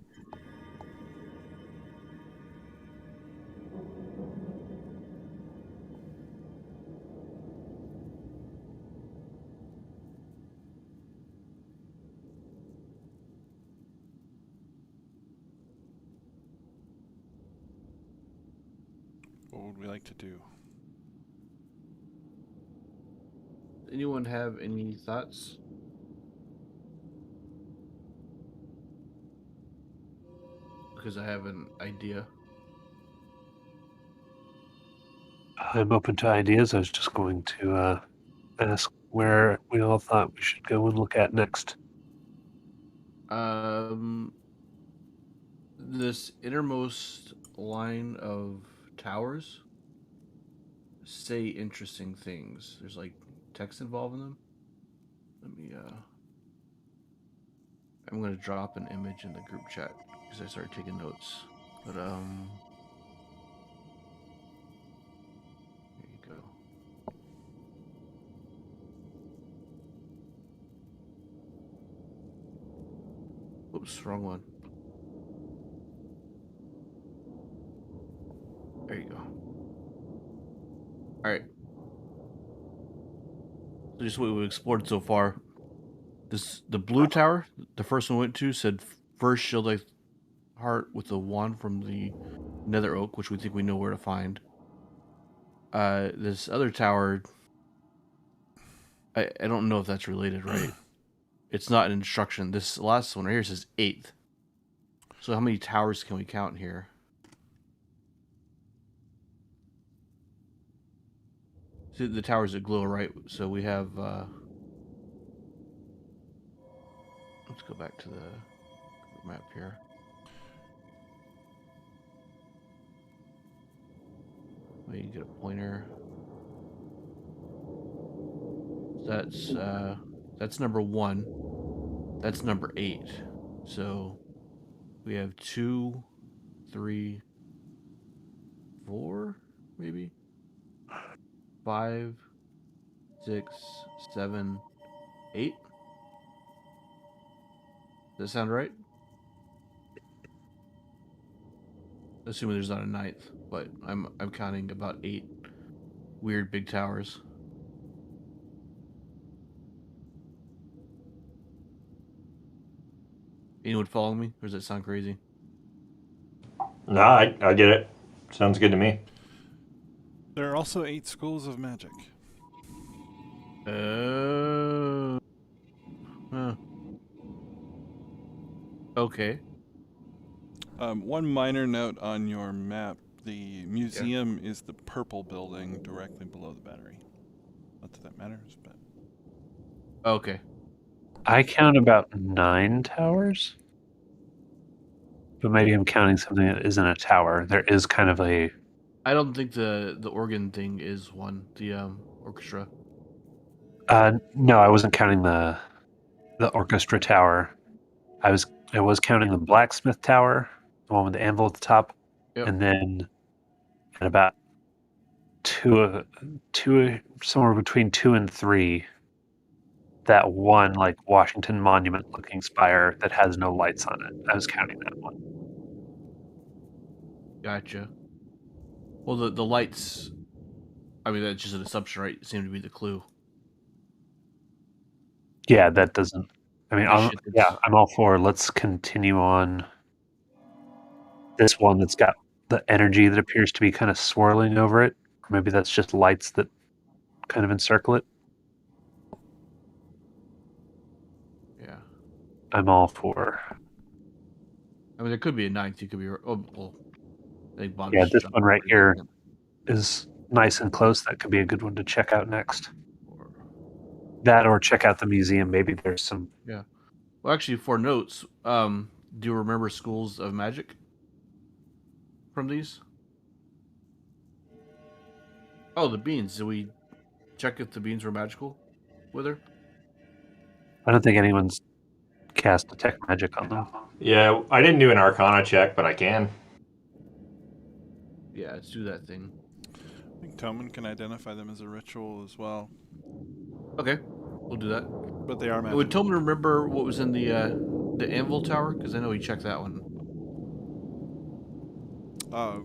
What would we like to do? Anyone have any thoughts? Because I have an idea. I'm open to ideas. I was just going to ask where we all thought we should go and look at next. This innermost line of towers say interesting things. There's like text involved in them. Let me I'm gonna drop an image in the group chat because I started taking notes. But here you go. Oops, wrong one. There you go. All right. So just what we've explored so far. The blue tower, the first one we went to, said first shield heart with a wand from the nether oak, which we think we know where to find. This other tower, I don't know if that's related, right? It's not an instruction. This last one right here says 8th. So how many towers can we count here? See the towers that glow, right? So we have let's go back to the map here. We can get a pointer. That's number 1. That's number 8. So we have 2, 3, 4, maybe 5, 6, 7, 8. Does that sound right? Assuming there's not a 9th, but I'm counting about 8 weird big towers. Anyone following me, or does that sound crazy? No, I get it. Sounds good to me. There are also 8 schools of magic. Huh. Okay. One minor note on your map: the museum is the purple building directly below the battery. Not that that matters, but Okay. I count about 9 towers. But maybe I'm counting something that isn't a tower. There is kind of a... I don't think the organ thing is one. The orchestra. No, I wasn't counting the orchestra tower. I was counting the blacksmith tower, the one with the anvil at the top, Yep. and then at about two, somewhere between 2 and 3, that one like Washington Monument looking spire that has no lights on it. I was counting that one. Gotcha. Well, the lights. I mean, that's just an assumption, right? Seem to be the clue. Yeah, that doesn't. I mean, This shit that's- I'm all for. Let's continue on this one that's got the energy that appears to be kind of swirling over it. Or maybe that's just lights that kind of encircle it. Yeah. I'm all for. I mean, there could be a 9th. You could be. Oh, well. I think Bob Yeah, just this jumped one right over here it. is nice and close. That could be a good one to check out next. Or- That or check out the museum. Maybe there's some. Yeah. Well, actually, for notes, do you remember schools of magic from these? Oh, the beans. Did we check if the beans were magical with her? I don't think anyone's cast detect magic on them. Yeah, I didn't do an Arcana check, but I can. Yeah, let's do that thing. I think Toman can identify them as a ritual as well. Okay, we'll do that. But they are magic. Would Tillman remember what was in the Anvil Tower? Because I know he checked that one.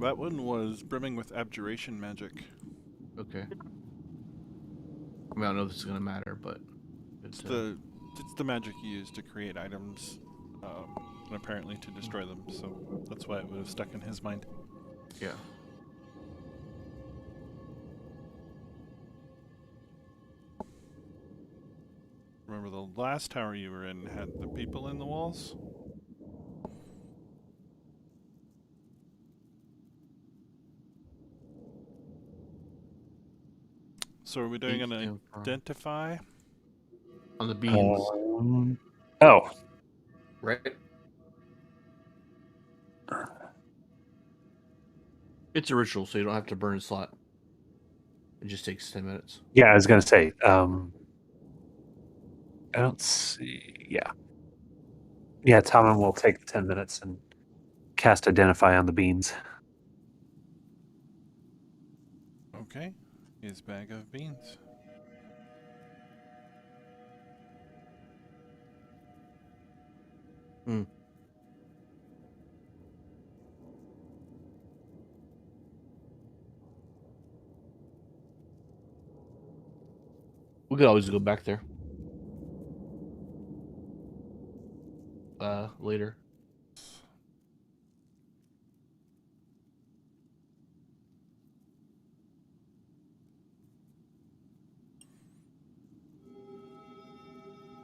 That one was brimming with abjuration magic. Okay. I mean, I don't know if this is gonna matter, but It's the magic you use to create items, and apparently to destroy them. So that's why it would have stuck in his mind. yeah. Remember the last tower you were in had the people in the walls? So are we doing Beans an came from- identify? on the beans, Oh, right? It's a ritual, so you don't have to burn a slot. It just takes 10 minutes. yeah, I was gonna say. I don't see. Yeah. Tom will take 10 minutes and cast Identify on the beans. Okay. His bag of beans. We could always go back there. Later.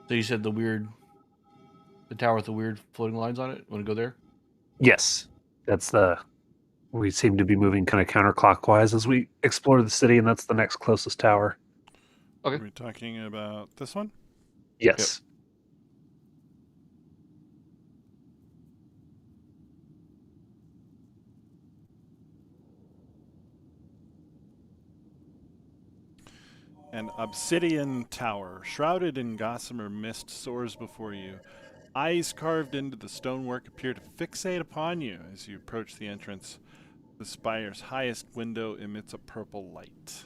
So you said the tower with the weird floating lines on it. Want to go there? Yes, that's the. We seem to be moving kind of counterclockwise as we explore the city, and that's the next closest tower. Okay. Are we talking about this one? Yes. An Obsidian Tower, shrouded in gossamer mist, soars before you. Eyes carved into the stonework appear to fixate upon you as you approach the entrance. The spire's highest window emits a purple light.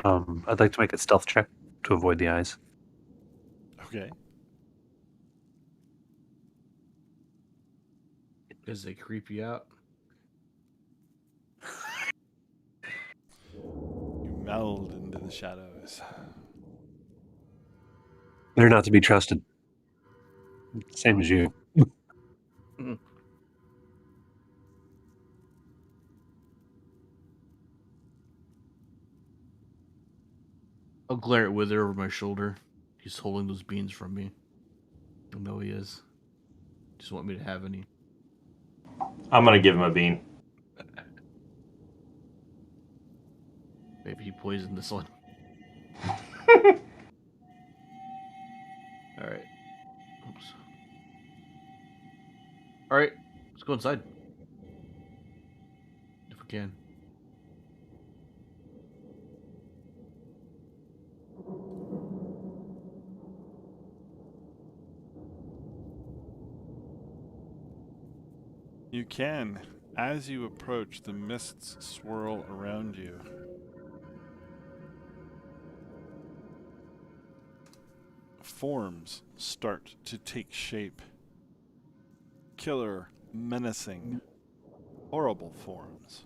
I'd like to make a stealth check to avoid the eyes. Okay. Because they creep you out. You meld into the shadows. They're not to be trusted. Same as you. I'll glare at Wither over my shoulder. He's holding those beans from me. I know he is. Just want me to have any. I'm gonna give him a bean. Maybe he poisoned this one. Alright. Oops. Alright. Let's go inside. If we can. You can. As you approach, the mists swirl around you. Forms start to take shape. Killer, menacing, horrible forms.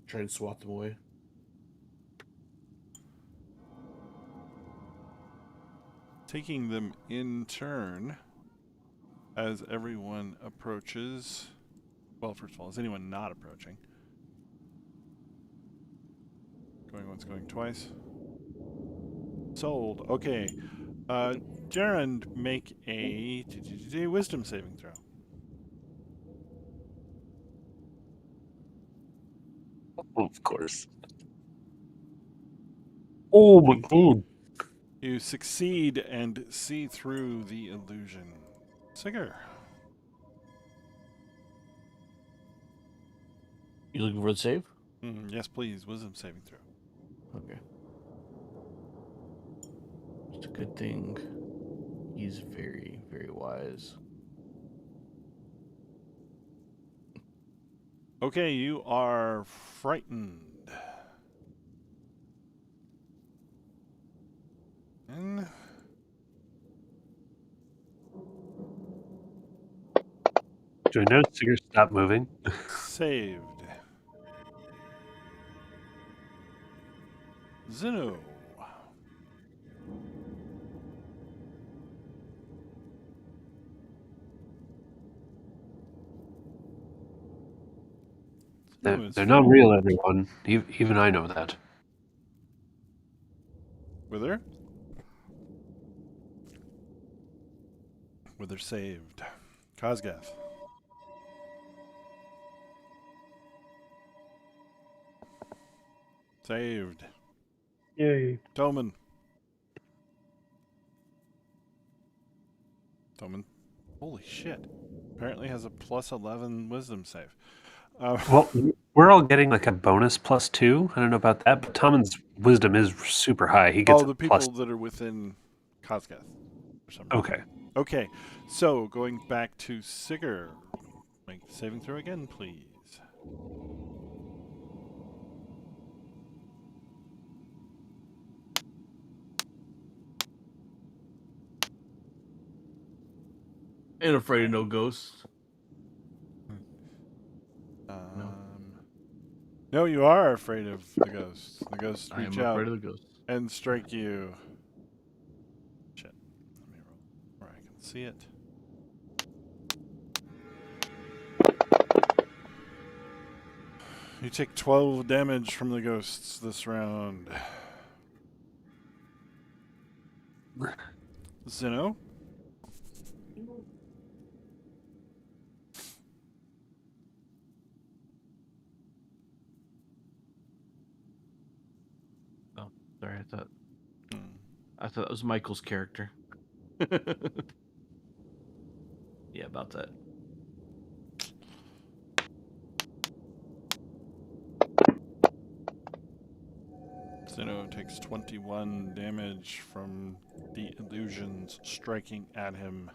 Try and swat them away. Taking them in turn as everyone approaches. Well, first of all, is anyone not approaching? Going once, going twice. Sold. Okay. Gerund, make a wisdom saving throw. Of course. Oh my god. You succeed and see through the illusion. Sigger. You looking for the save? Yes, please. Wisdom saving throw. Okay. It's a good thing. He's very, very wise. Okay, you are frightened. And Do I notice Sigurd stop moving? saved. Zeno. They're not real, everyone. Even I know that. Wither? Wither saved. Kosgath. Saved. Yay. Toman. Toman. Holy shit. Apparently has a plus 11 wisdom save. Well, we're all getting like a bonus +2. I don't know about that, but Tommen's wisdom is super high. He gets the a people plus. that are within Kosgath. For some reason. Okay. Okay, so going back to Sigger. Make the saving throw again, please. Ain't afraid of no ghosts. No, you are afraid of the ghosts. The ghosts I reach am out afraid of the ghosts. and strike you. Shit. Let me roll where I can see it. You take 12 damage from the ghosts this round. Zeno? Oh, sorry. Hmm. I thought that was Michael's character. Yeah, about that. Zeno takes 21 damage from the illusions striking at him.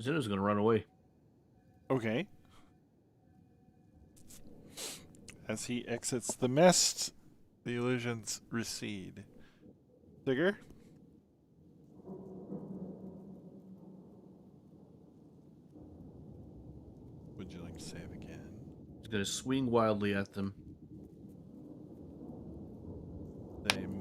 Zeno's gonna run away. Okay. As he exits the mist, the illusions recede. Digger? Would you like to save again? He's gonna swing wildly at them.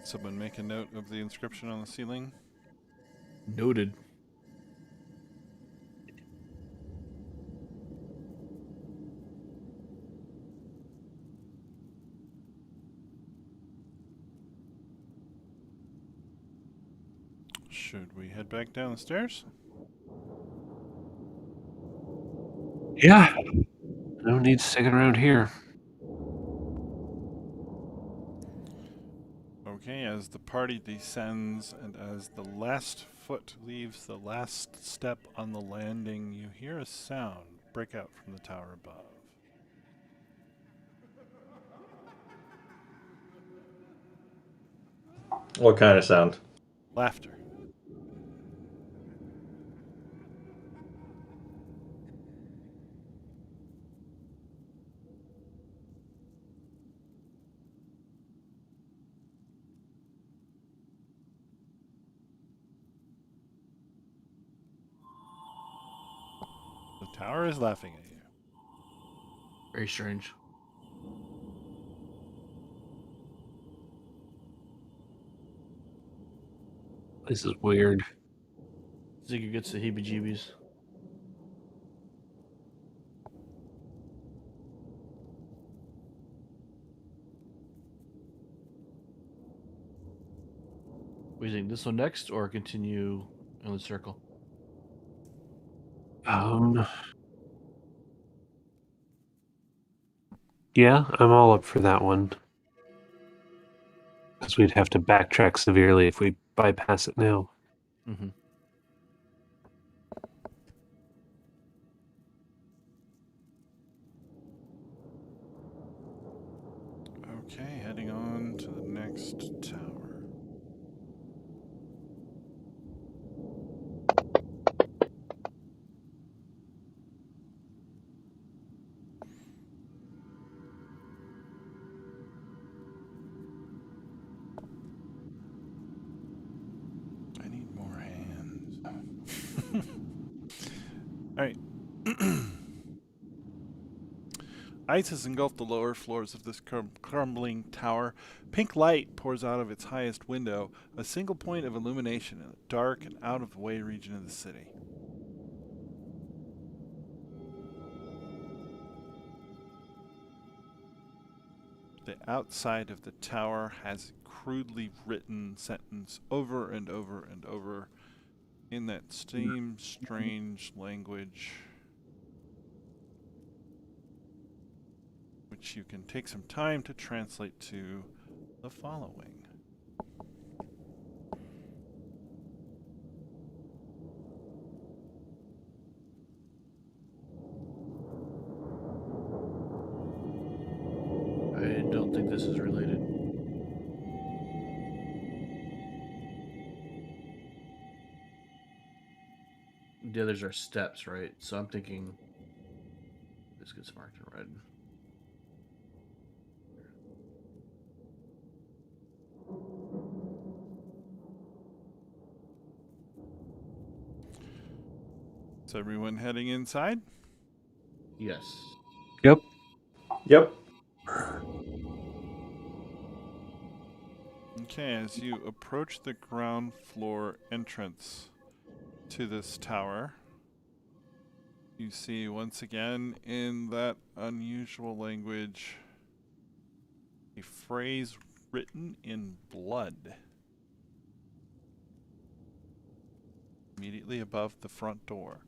Would someone make a note of the inscription on the ceiling? Noted. Should we head back down the stairs? Yeah. No need sticking around here. Okay, as the party descends and as the last foot leaves the last step on the landing, you hear a sound break out from the tower above. What kind of sound? Laughter. The tower is laughing at you. Very strange. This is weird. Ziggy gets the heebie-jeebies. What do you think? This one next, or continue in the circle? Yeah, I'm all up for that one. Because we'd have to backtrack severely if we bypass it now. Mm-hmm. Okay, heading on to the next tower. I need more hands. Alright. Ice has engulfed the lower floors of this crumbling tower. Pink light pours out of its highest window, a single point of illumination in a dark and out-of-the-way region of the city. The outside of the tower has a crudely written sentence over and over and over in that same strange language, which you can take some time to translate to the following. I don't think this is related. The others are steps, right? So I'm thinking this gets marked in red. Is everyone heading inside? Yes. Yep. Yep. Okay, as you approach the ground floor entrance to this tower, you see once again in that unusual language a phrase written in blood immediately above the front door.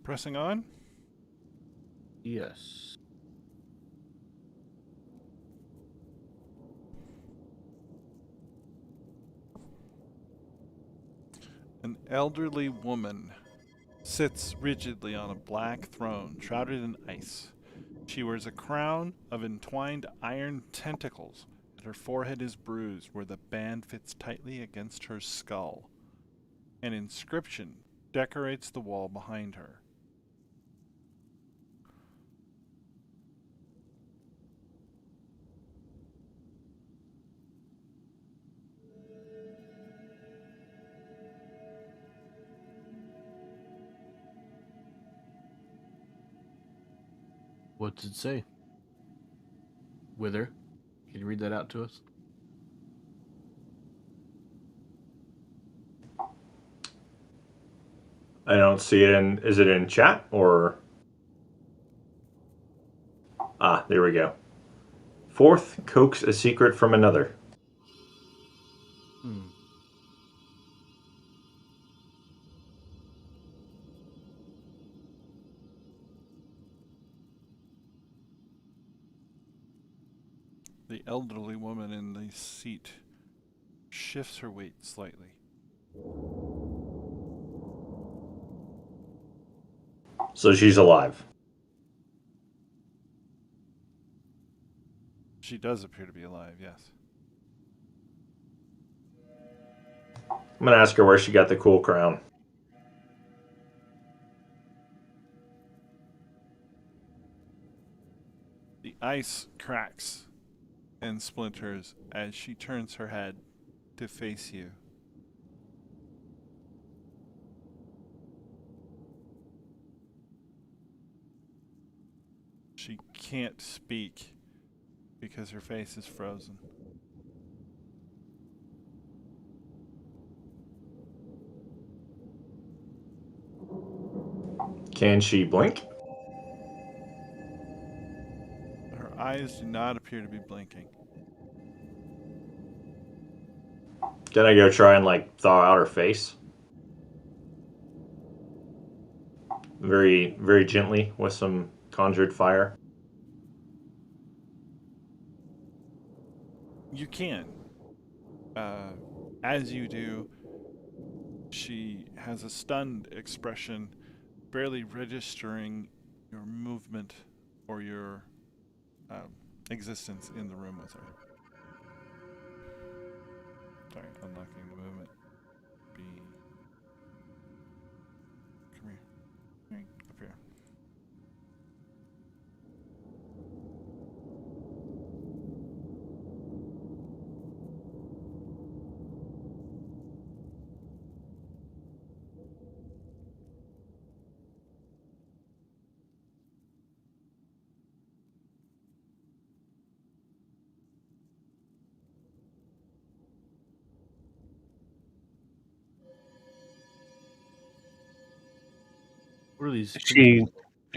Pressing on. Yes. An elderly woman sits rigidly on a black throne shrouded in ice. She wears a crown of entwined iron tentacles, and her forehead is bruised where the band fits tightly against her skull. An inscription decorates the wall behind her. What does it say? Wither. Can you read that out to us? I don't see it in. Is it in chat or? Ah, there we go. Fourth coax a secret from another. Hmm. The elderly woman in the seat shifts her weight slightly. So she's alive. She does appear to be alive, yes. I'm gonna ask her where she got the cool crown. The ice cracks and splinters as she turns her head to face you. She can't speak because her face is frozen. Can she blink? Her eyes do not appear to be blinking. Can I go try and like thaw out her face? Very, very gently with some conjured fire. You can. As you do, she has a stunned expression, barely registering your movement or your existence in the room with her. Sorry, unlocking the movement. Come here. Right, up here. What are these? Is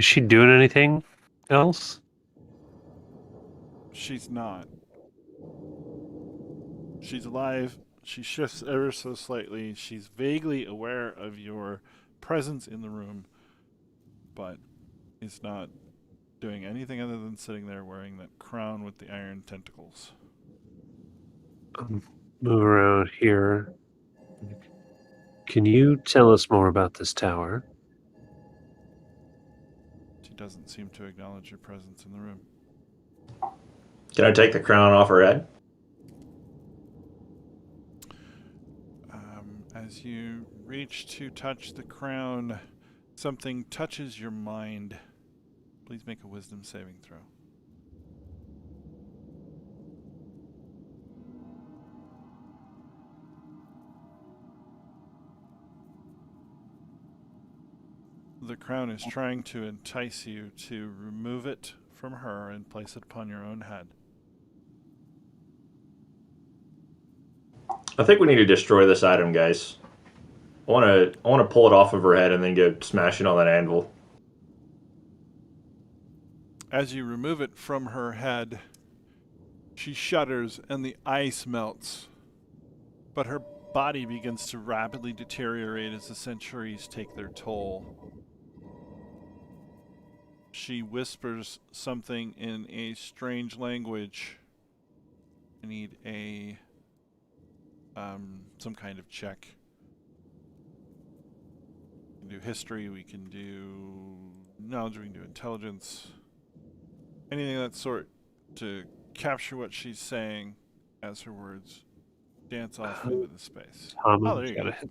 she doing anything else? She's not. She's alive. She shifts ever so slightly. She's vaguely aware of your presence in the room, but is not doing anything other than sitting there wearing that crown with the iron tentacles. Move around here. Can you tell us more about this tower? She doesn't seem to acknowledge your presence in the room. Can I take the crown off her head? As you reach to touch the crown, something touches your mind. Please make a wisdom saving throw. The crown is trying to entice you to remove it from her and place it upon your own head. I think we need to destroy this item, guys. I want to pull it off of her head and then go smash it on that anvil. As you remove it from her head, she shudders and the ice melts. But her body begins to rapidly deteriorate as the centuries take their toll. She whispers something in a strange language. I need a some kind of check. We can do history, we can do knowledge, we can do intelligence. Anything of that sort to capture what she's saying as her words dance off into the space. Thomas, Oh, there you go. hit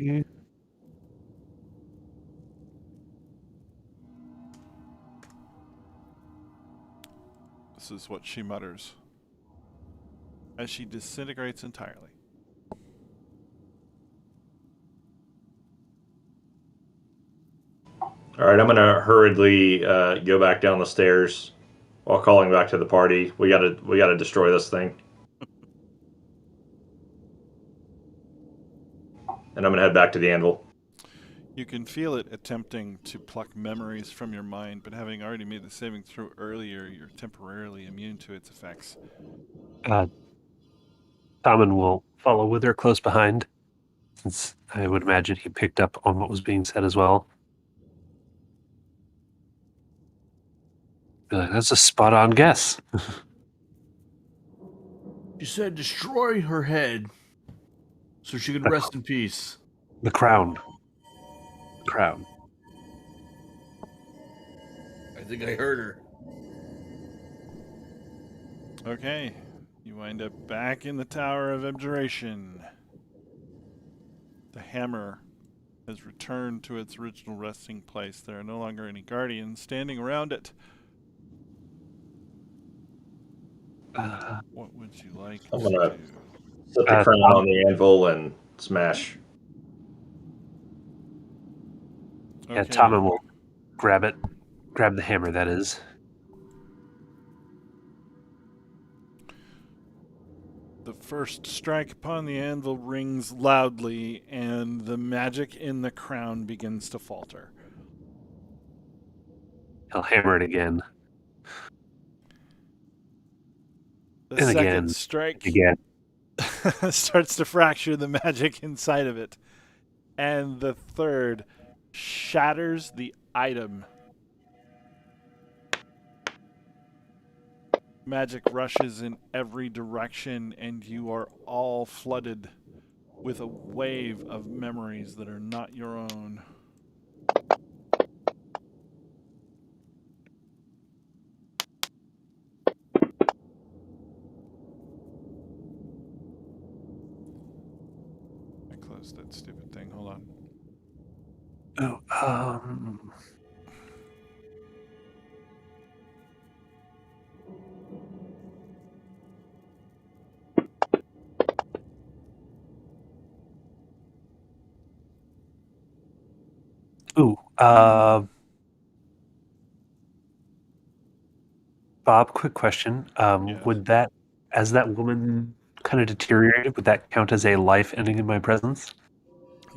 me. This is what she mutters as she disintegrates entirely. All right, I'm gonna hurriedly go back down the stairs while calling back to the party. We gotta destroy this thing. And I'm gonna head back to the anvil. You can feel it attempting to pluck memories from your mind, but having already made the saving throw earlier, you're temporarily immune to its effects. Tommen will follow with her close behind, since I would imagine he picked up on what was being said as well. That's a spot-on guess. She said destroy her head so she could rest in peace. The crown. The crown. I think I heard her. Okay, you wind up back in the Tower of Abjuration. The hammer has returned to its original resting place. There are no longer any guardians standing around it. What would you like I'm to gonna do? set the crown on the anvil and smash. Yeah, Okay. Tommen will grab it. Grab the hammer, that is. The first strike upon the anvil rings loudly, and the magic in the crown begins to falter. He'll hammer it again. The And second again. strike Again. starts to fracture the magic inside of it. And the third shatters the item. Magic rushes in every direction, and you are all flooded with a wave of memories that are not your own. I closed that stupid thing. Hold on. Oh, Bob, quick question. Yes. Would that, as that woman kind of deteriorated, would that count as a life ending in my presence?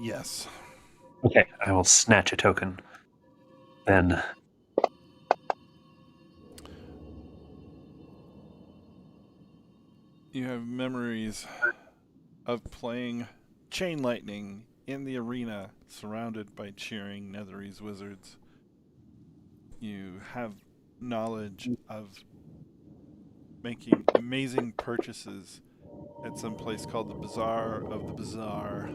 Yes. Okay, I will snatch a token. Then, You have memories of playing Chain Lightning in the arena, surrounded by cheering Netherese wizards. You have knowledge of making amazing purchases at some place called the Bazaar of the Bazaar.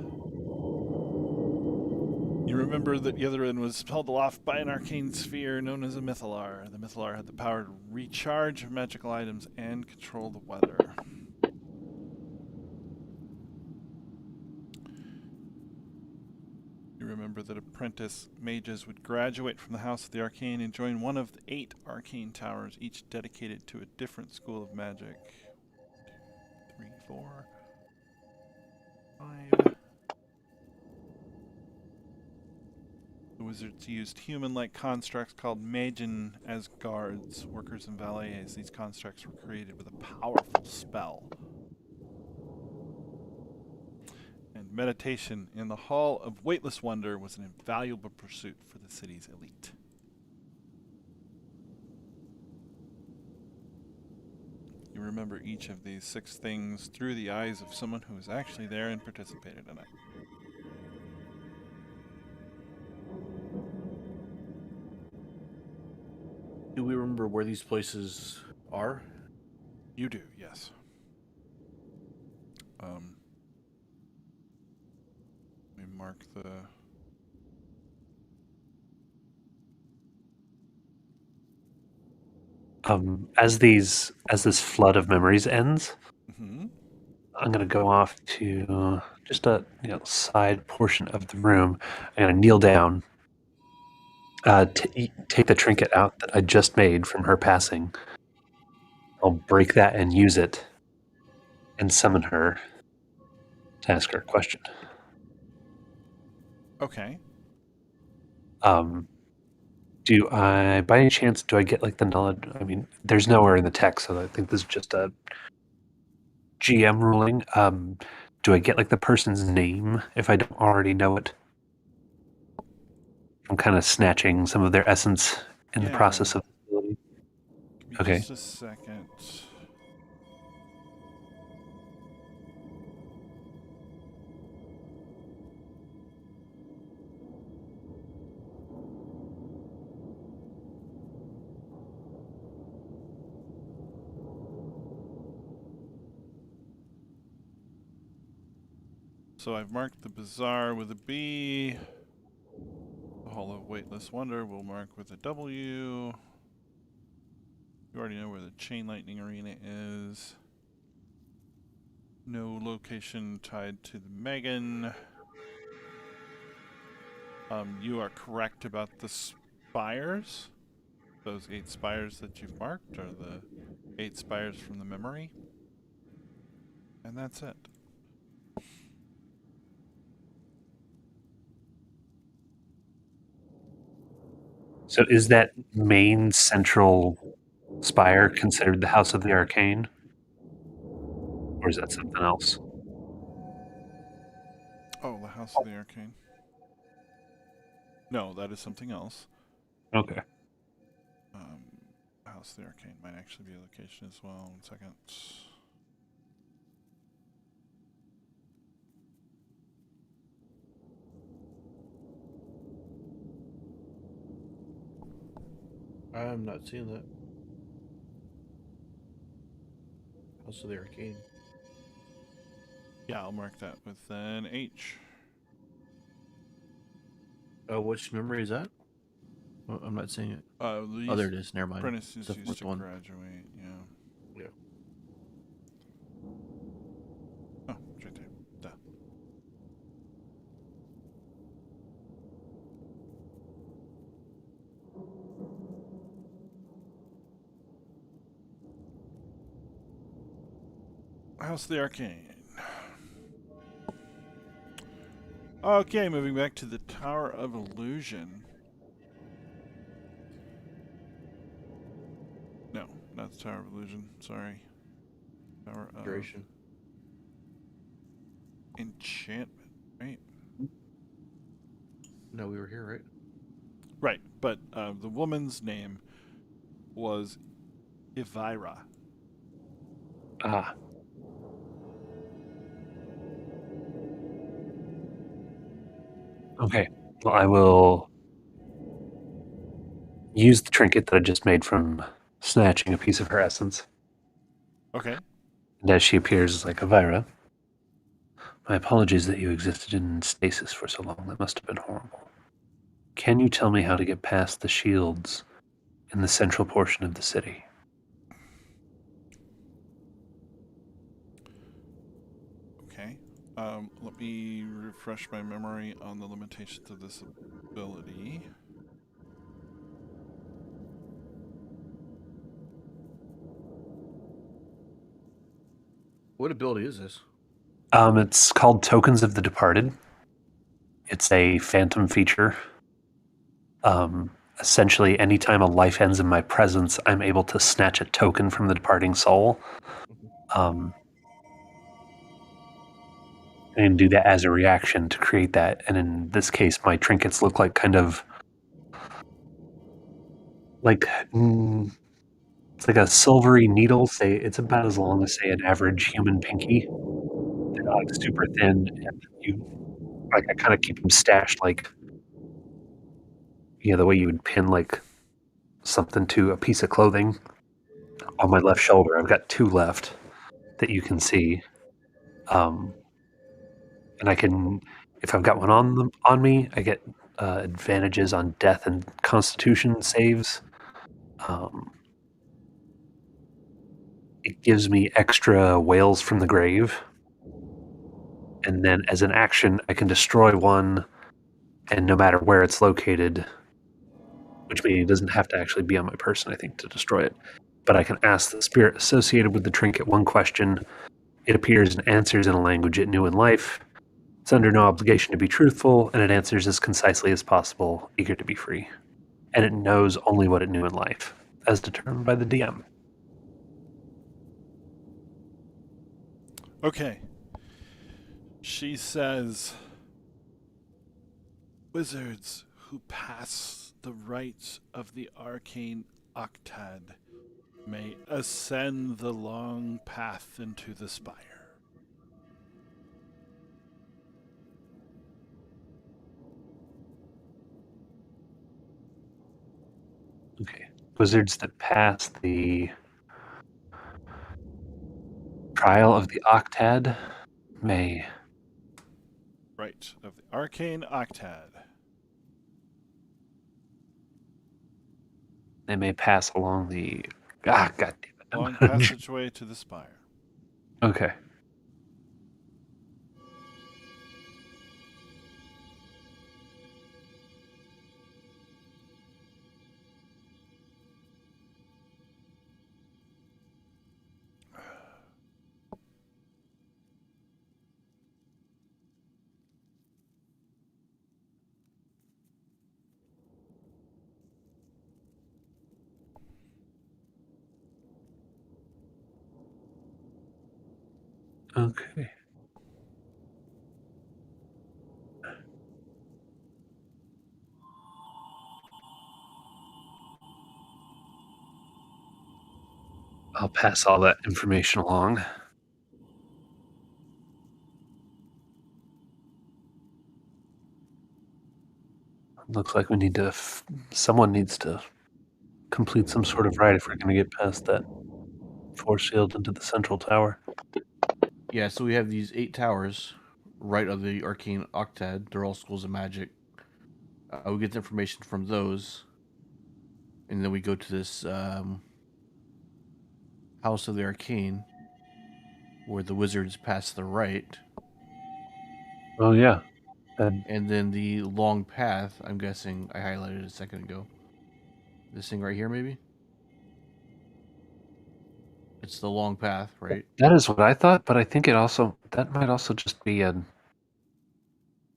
You remember that Ythrun was held aloft by an arcane sphere known as a Mythalar. The Mythalar had the power to recharge magical items and control the weather. You remember that apprentice mages would graduate from the House of the Arcane and join one of the 8 arcane towers, each dedicated to a different school of magic. 3, 4, 5. The wizards used human-like constructs called Magen as guards, workers, and valets. These constructs were created with a powerful spell. And meditation in the Hall of Weightless Wonder was an invaluable pursuit for the city's elite. You remember each of these 6 things through the eyes of someone who was actually there and participated in it. Do we remember where these places are? You do, yes. We mark the... as this flood of memories ends, Mm-hmm. I'm gonna go off to just a side portion of the room. I'm gonna kneel down, take the trinket out that I just made from her passing. I'll break that and use it, and summon her to ask her a question. Okay. Do I, by any chance, do I get like the knowledge? I mean, there's nowhere in the text, so I think this is just a GM ruling. Do I get like the person's name if I don't already know it? I'm kind of snatching some of their essence in the Yeah. process of ability. Give me Okay. just a second. So I've marked the Bazaar with a B. The Hall of Weightless Wonder we'll mark with a W. You already know where the Chain Lightning Arena is. No location tied to the Megan. You are correct about the spires. Those 8 spires that you've marked are the 8 spires from the memory. And that's it. So is that main central spire considered the House of the Arcane? Or is that something else? Oh, the House of the Arcane. No, that is something else. Okay. House of the Arcane might actually be a location as well. 1 second. I'm not seeing that. House of the Arcane. Yeah, I'll mark that with an H. Which memory is that? Oh, I'm not seeing it. Oh, there it is. Never mind. Apprentices The used fourth to one. graduate, yeah. Yeah. Oh, it's right there. Duh. House of the Arcane. Okay, moving back to the Tower of Illusion. No, not the Tower of Illusion. Sorry. Tower of Duration. Enchantment, right? No, we were here, right? Right, but the woman's name was Evira. Ah. Okay. Well, I will use the trinket that I just made from snatching a piece of her essence. Okay. And as she appears, like Elvira, my apologies that you existed in stasis for so long. That must have been horrible. Can you tell me how to get past the shields in the central portion of the city? Okay. Let me refresh my memory on the limitations of this ability. What ability is this? It's called Tokens of the Departed. It's a phantom feature. Essentially, anytime a life ends in my presence, I'm able to snatch a token from the departing soul. And do that as a reaction to create that. And in this case, my trinkets look like kind of like it's like a silvery needle. Say it's about as long as say an average human pinky. They're not like super thin, and you like I kind of keep them stashed like the way you would pin like something to a piece of clothing on my left shoulder. I've got 2 left that you can see. And I can, if I've got one on me, I get advantages on death and constitution saves. It gives me extra whales from the grave. And then as an action, I can destroy one, and no matter where it's located, which means it doesn't have to actually be on my person, I think, to destroy it. But I can ask the spirit associated with the trinket one question. It appears and answers in a language it knew in life. It's under no obligation to be truthful, and it answers as concisely as possible, eager to be free. and it knows only what it knew in life, as determined by the DM. Okay. She says, wizards who pass the rites of the arcane octad may ascend the long path into the spire. Okay. Wizards that pass the trial of the Octad may. Right, of the arcane octad. They may pass along the. God damn it. Long passageway to the spire. Okay. Okay. I'll pass all that information along. Looks like we need to. Someone needs to complete some sort of rite if we're going to get past that force shield into the central tower. Yeah, so we have these 8 towers right of the arcane octad. They're all schools of magic. We get the information from those, and then we go to this house of the arcane, where the wizards pass the rite, Oh yeah. And and then the long path. I'm guessing I highlighted a second ago. This thing right here, maybe. It's the long path, right? that is what I thought, but I think that might also just be an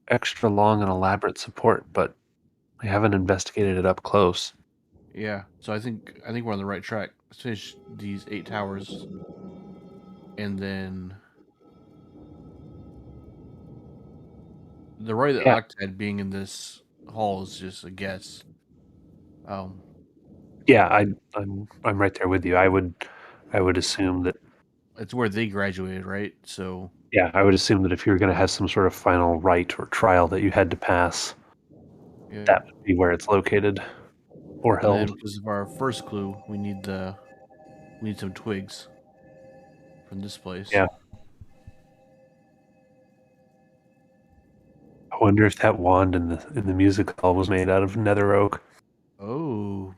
extra long and elaborate support, but we haven't investigated it up close. Yeah. So I think we're on the right track. Let's finish these 8 towers, and then the right of the Yeah. octad being in this hall is just a guess. Yeah, I'm right there with you. I would assume that. It's where they graduated, right? So Yeah, I would assume that if you were going to have some sort of final rite or trial that you had to pass, yeah. that would be where it's located or And then held. because of our first clue, we need some twigs from this place. Yeah. I wonder if that wand in the music hall was made out of nether oak. Oh.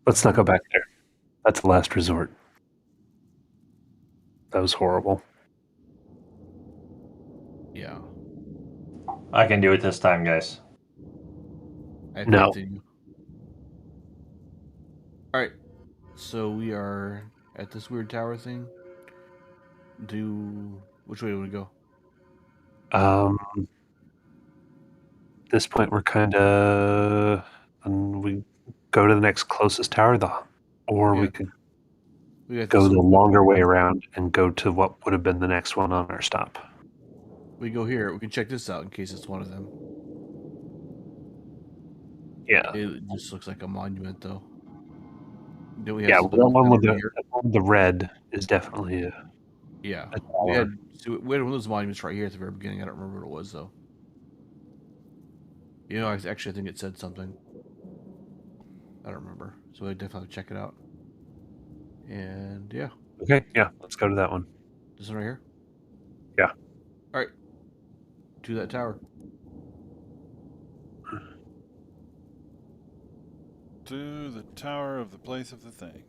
Let's not go back there. That's a last resort. That was horrible. Yeah. I can do it this time, guys. I No. faith in you. All right. So we are at this weird tower thing. Which way do we go? At this point, we're kind of, and we go to the next closest tower, or we Yeah. could We got go this. the longer way around and go to what would have been the next one on our stop. We go here. We can check this out in case it's one of them. Yeah. It just looks like a monument, though. Then we have Yeah, something the one over with here. the red is definitely Yeah. a We tower. had one of those monuments right here at the very beginning. I don't remember what it was, though. You know, I actually think it said something. I don't remember. So I definitely check it out. And yeah, Okay, yeah, let's go to that one. this one right here. Yeah. All right. To that tower. To the tower of the place of the thing.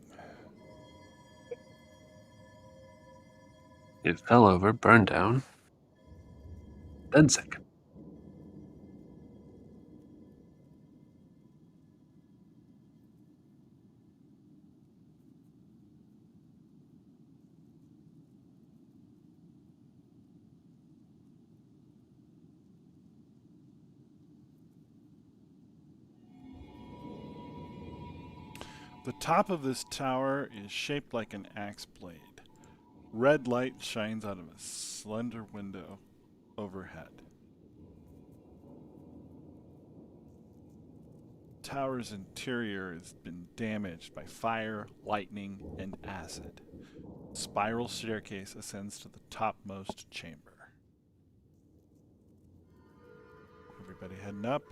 It fell over, burned down, then sank. The top of this tower is shaped like an axe blade. Red light shines out of a slender window overhead. The tower's interior has been damaged by fire, lightning, and acid. A spiral staircase ascends to the topmost chamber. Everybody heading up.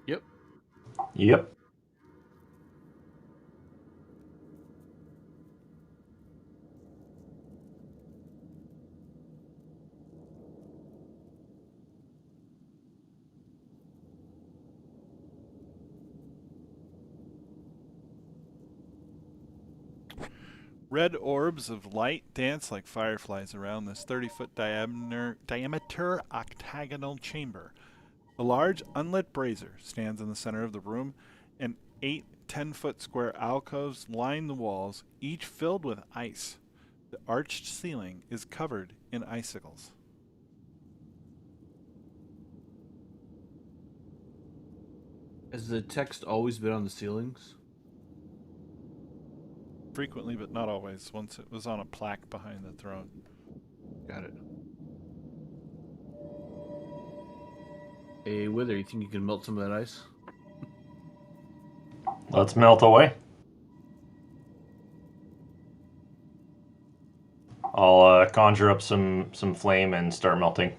Yep. Yep. Red orbs of light dance like fireflies around this 30-foot diameter octagonal chamber. A large unlit brazier stands in the center of the room, and 8 10-foot square alcoves line the walls, each filled with ice. The arched ceiling is covered in icicles. Has the text always been on the ceilings? Frequently, but not always. Once it was on a plaque behind the throne. Got it. Hey, Wither, you think you can melt some of that ice? Let's melt away. I'll conjure up some flame and start melting.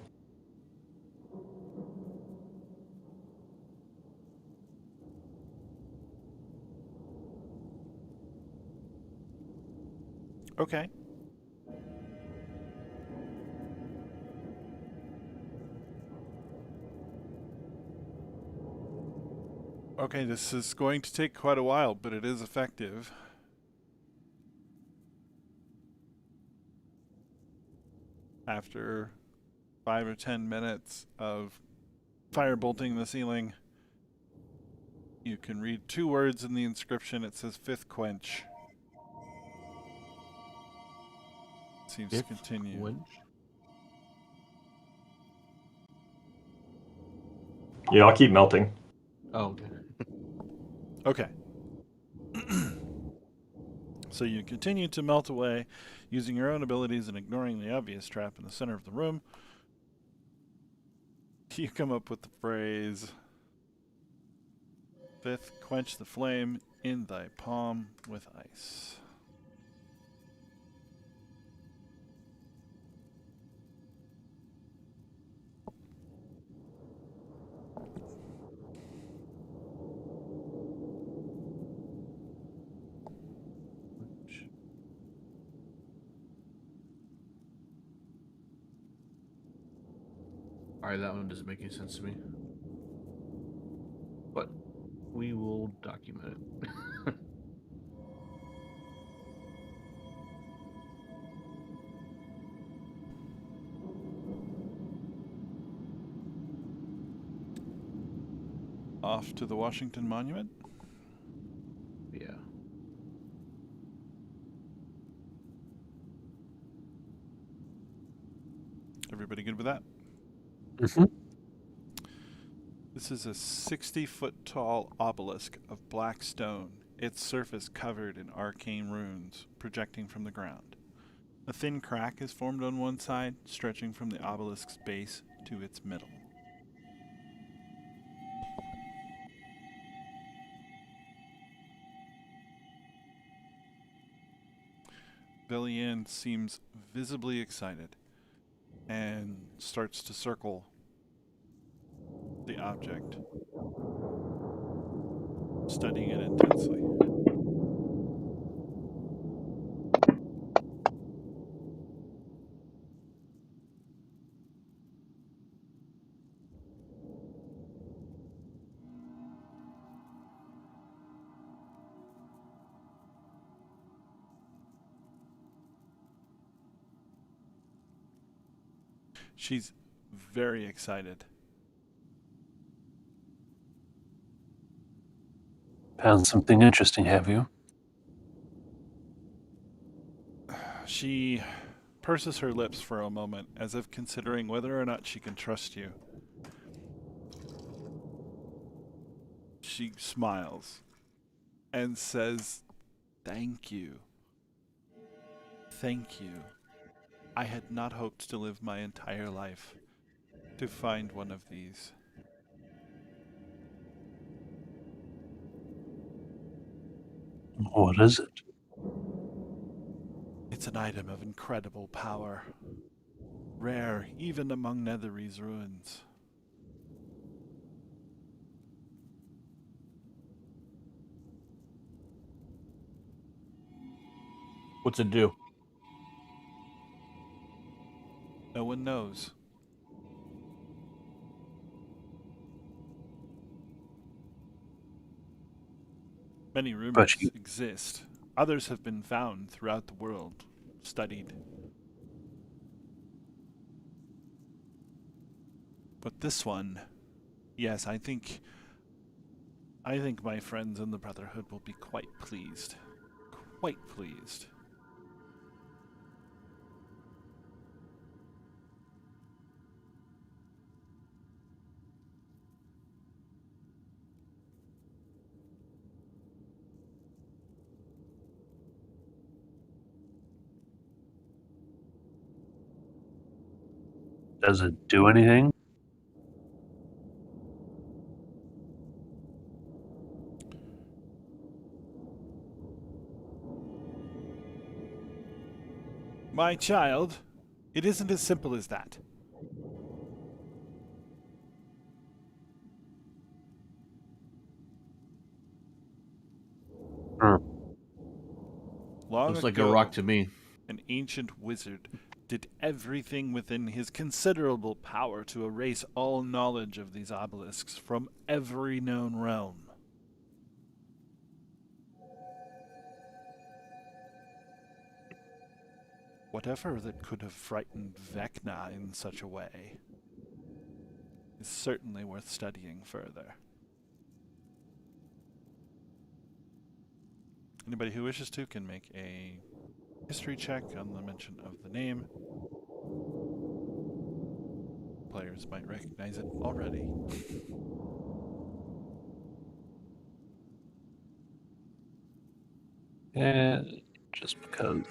Okay. Okay, this is going to take quite a while, but it is effective. After 5 or 10 minutes of firebolting the ceiling, you can read 2 words in the inscription. It says 5th quench. Seems to continue. Quench? Yeah, I'll keep melting. Oh, okay. Okay. So you continue to melt away using your own abilities and ignoring the obvious trap in the center of the room. You come up with the phrase, 5th quench the flame in thy palm with ice. Alright, that one doesn't make any sense to me. But we will document it. Off to the Washington Monument. Yeah. Everybody good with that? Mm-hmm. This is a 60-foot tall obelisk of black stone, its surface covered in arcane runes projecting from the ground. A thin crack is formed on one side, stretching from the obelisk's base to its middle. Villian seems visibly excited and starts to circle the object, studying it intensely. She's very excited. Found something interesting, have you? She purses her lips for a moment, as if considering whether or not she can trust you. She smiles and says, "Thank you. Thank you. I had not hoped to live my entire life to find one of these." What is it? It's an item of incredible power, rare even among Netherese ruins. What's it do? No one knows. Many But rumors you- exist. Others have been found throughout the world, studied. But this one, yes, I think my friends in the Brotherhood will be quite pleased. Quite pleased. Does it do anything? My child, it isn't as simple as that. Hmm. Long Looks like ago, a rock to me. an ancient wizard did everything within his considerable power to erase all knowledge of these obelisks from every known realm. Whatever that could have frightened Vecna in such a way is certainly worth studying further. Anybody who wishes to can make a history check on the mention of the name. Players might recognize it already. Yeah, just because.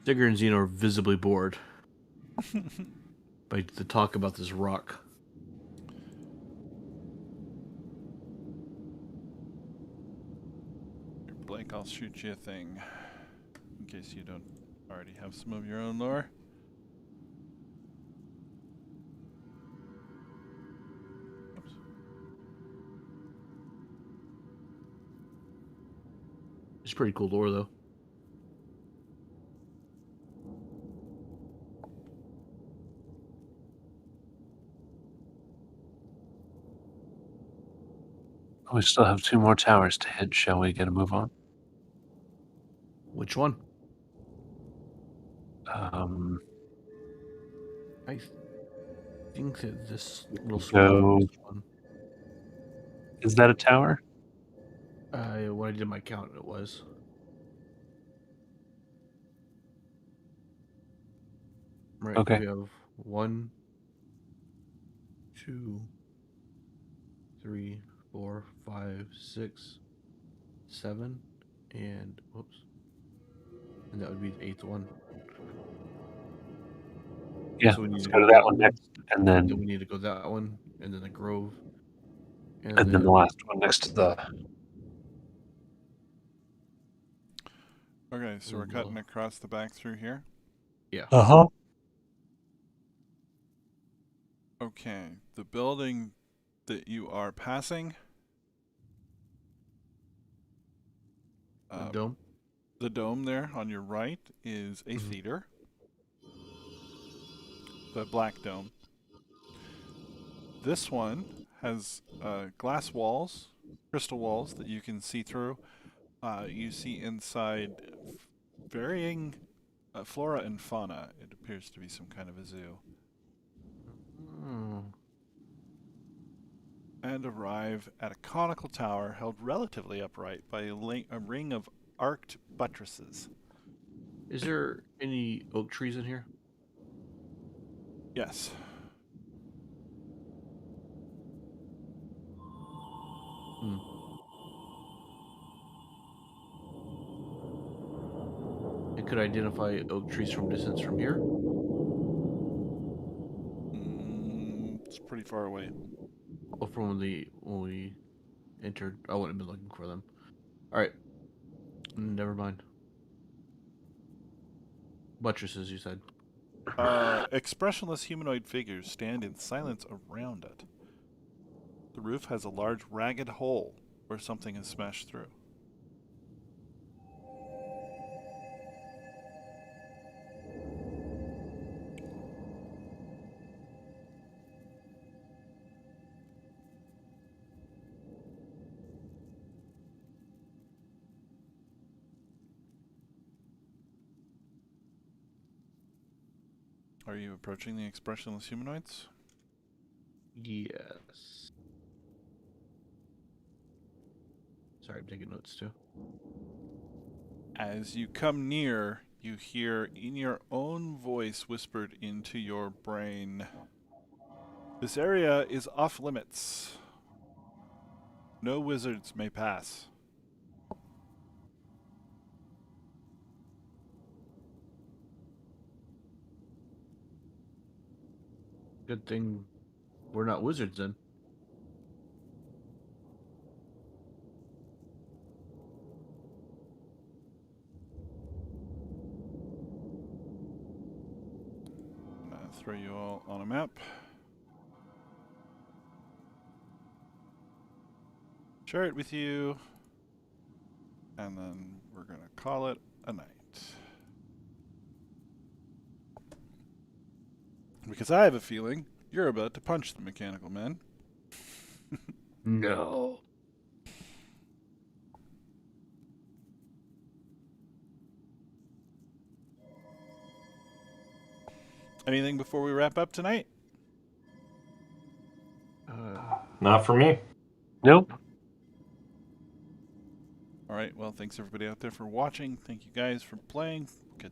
Sigurd and Xeno are visibly bored by the talk about this rock. You're blank, I'll shoot you a thing. In case you don't already have some of your own lore. Oops. It's pretty cool lore, though. We still have 2 more towers to hit. Shall we get a move on? Which one? I think that this little small one. Is that a tower? When I did my count, it was. Right. Okay. We have 1, 2, 3, 4, 5, 6, 7, and whoops. And that would be the 8th one. Yeah, So we need let's to go to go that one next, and Then then we need to go that one, and then the Grove, and then the last one next to the. Okay, so we're cutting across the back through here. Yeah. huh. Okay, the building that you are passing. The dome. The dome there on your right is a Mhm. theater. The black dome. This one has glass walls, crystal walls that you can see through. You see inside varying flora and fauna. It appears to be some kind of a zoo. And arrive at a conical tower held relatively upright by a ring of arced buttresses. Is there any oak trees in here? Yes. It could identify oak trees from distance from here. It's pretty far away. Or from when we entered. I wouldn't have been looking for them. Alright. Never mind. Buttresses, you said. Expressionless humanoid figures stand in silence around it. The roof has a large ragged hole where something has smashed through. Are you approaching the expressionless humanoids? Yes. Sorry, I'm taking notes too. As you come near, you hear in your own voice whispered into your brain, "This area is off limits. No wizards may pass." Good thing we're not wizards then. I'm gonna throw you all on a map. Share it with you. And then we're gonna call it a night. Because I have a feeling you're about to punch the mechanical men. No. Anything before we wrap up tonight? Not for me. Nope. All right, well, thanks everybody out there for watching. Thank you guys for playing. Catch you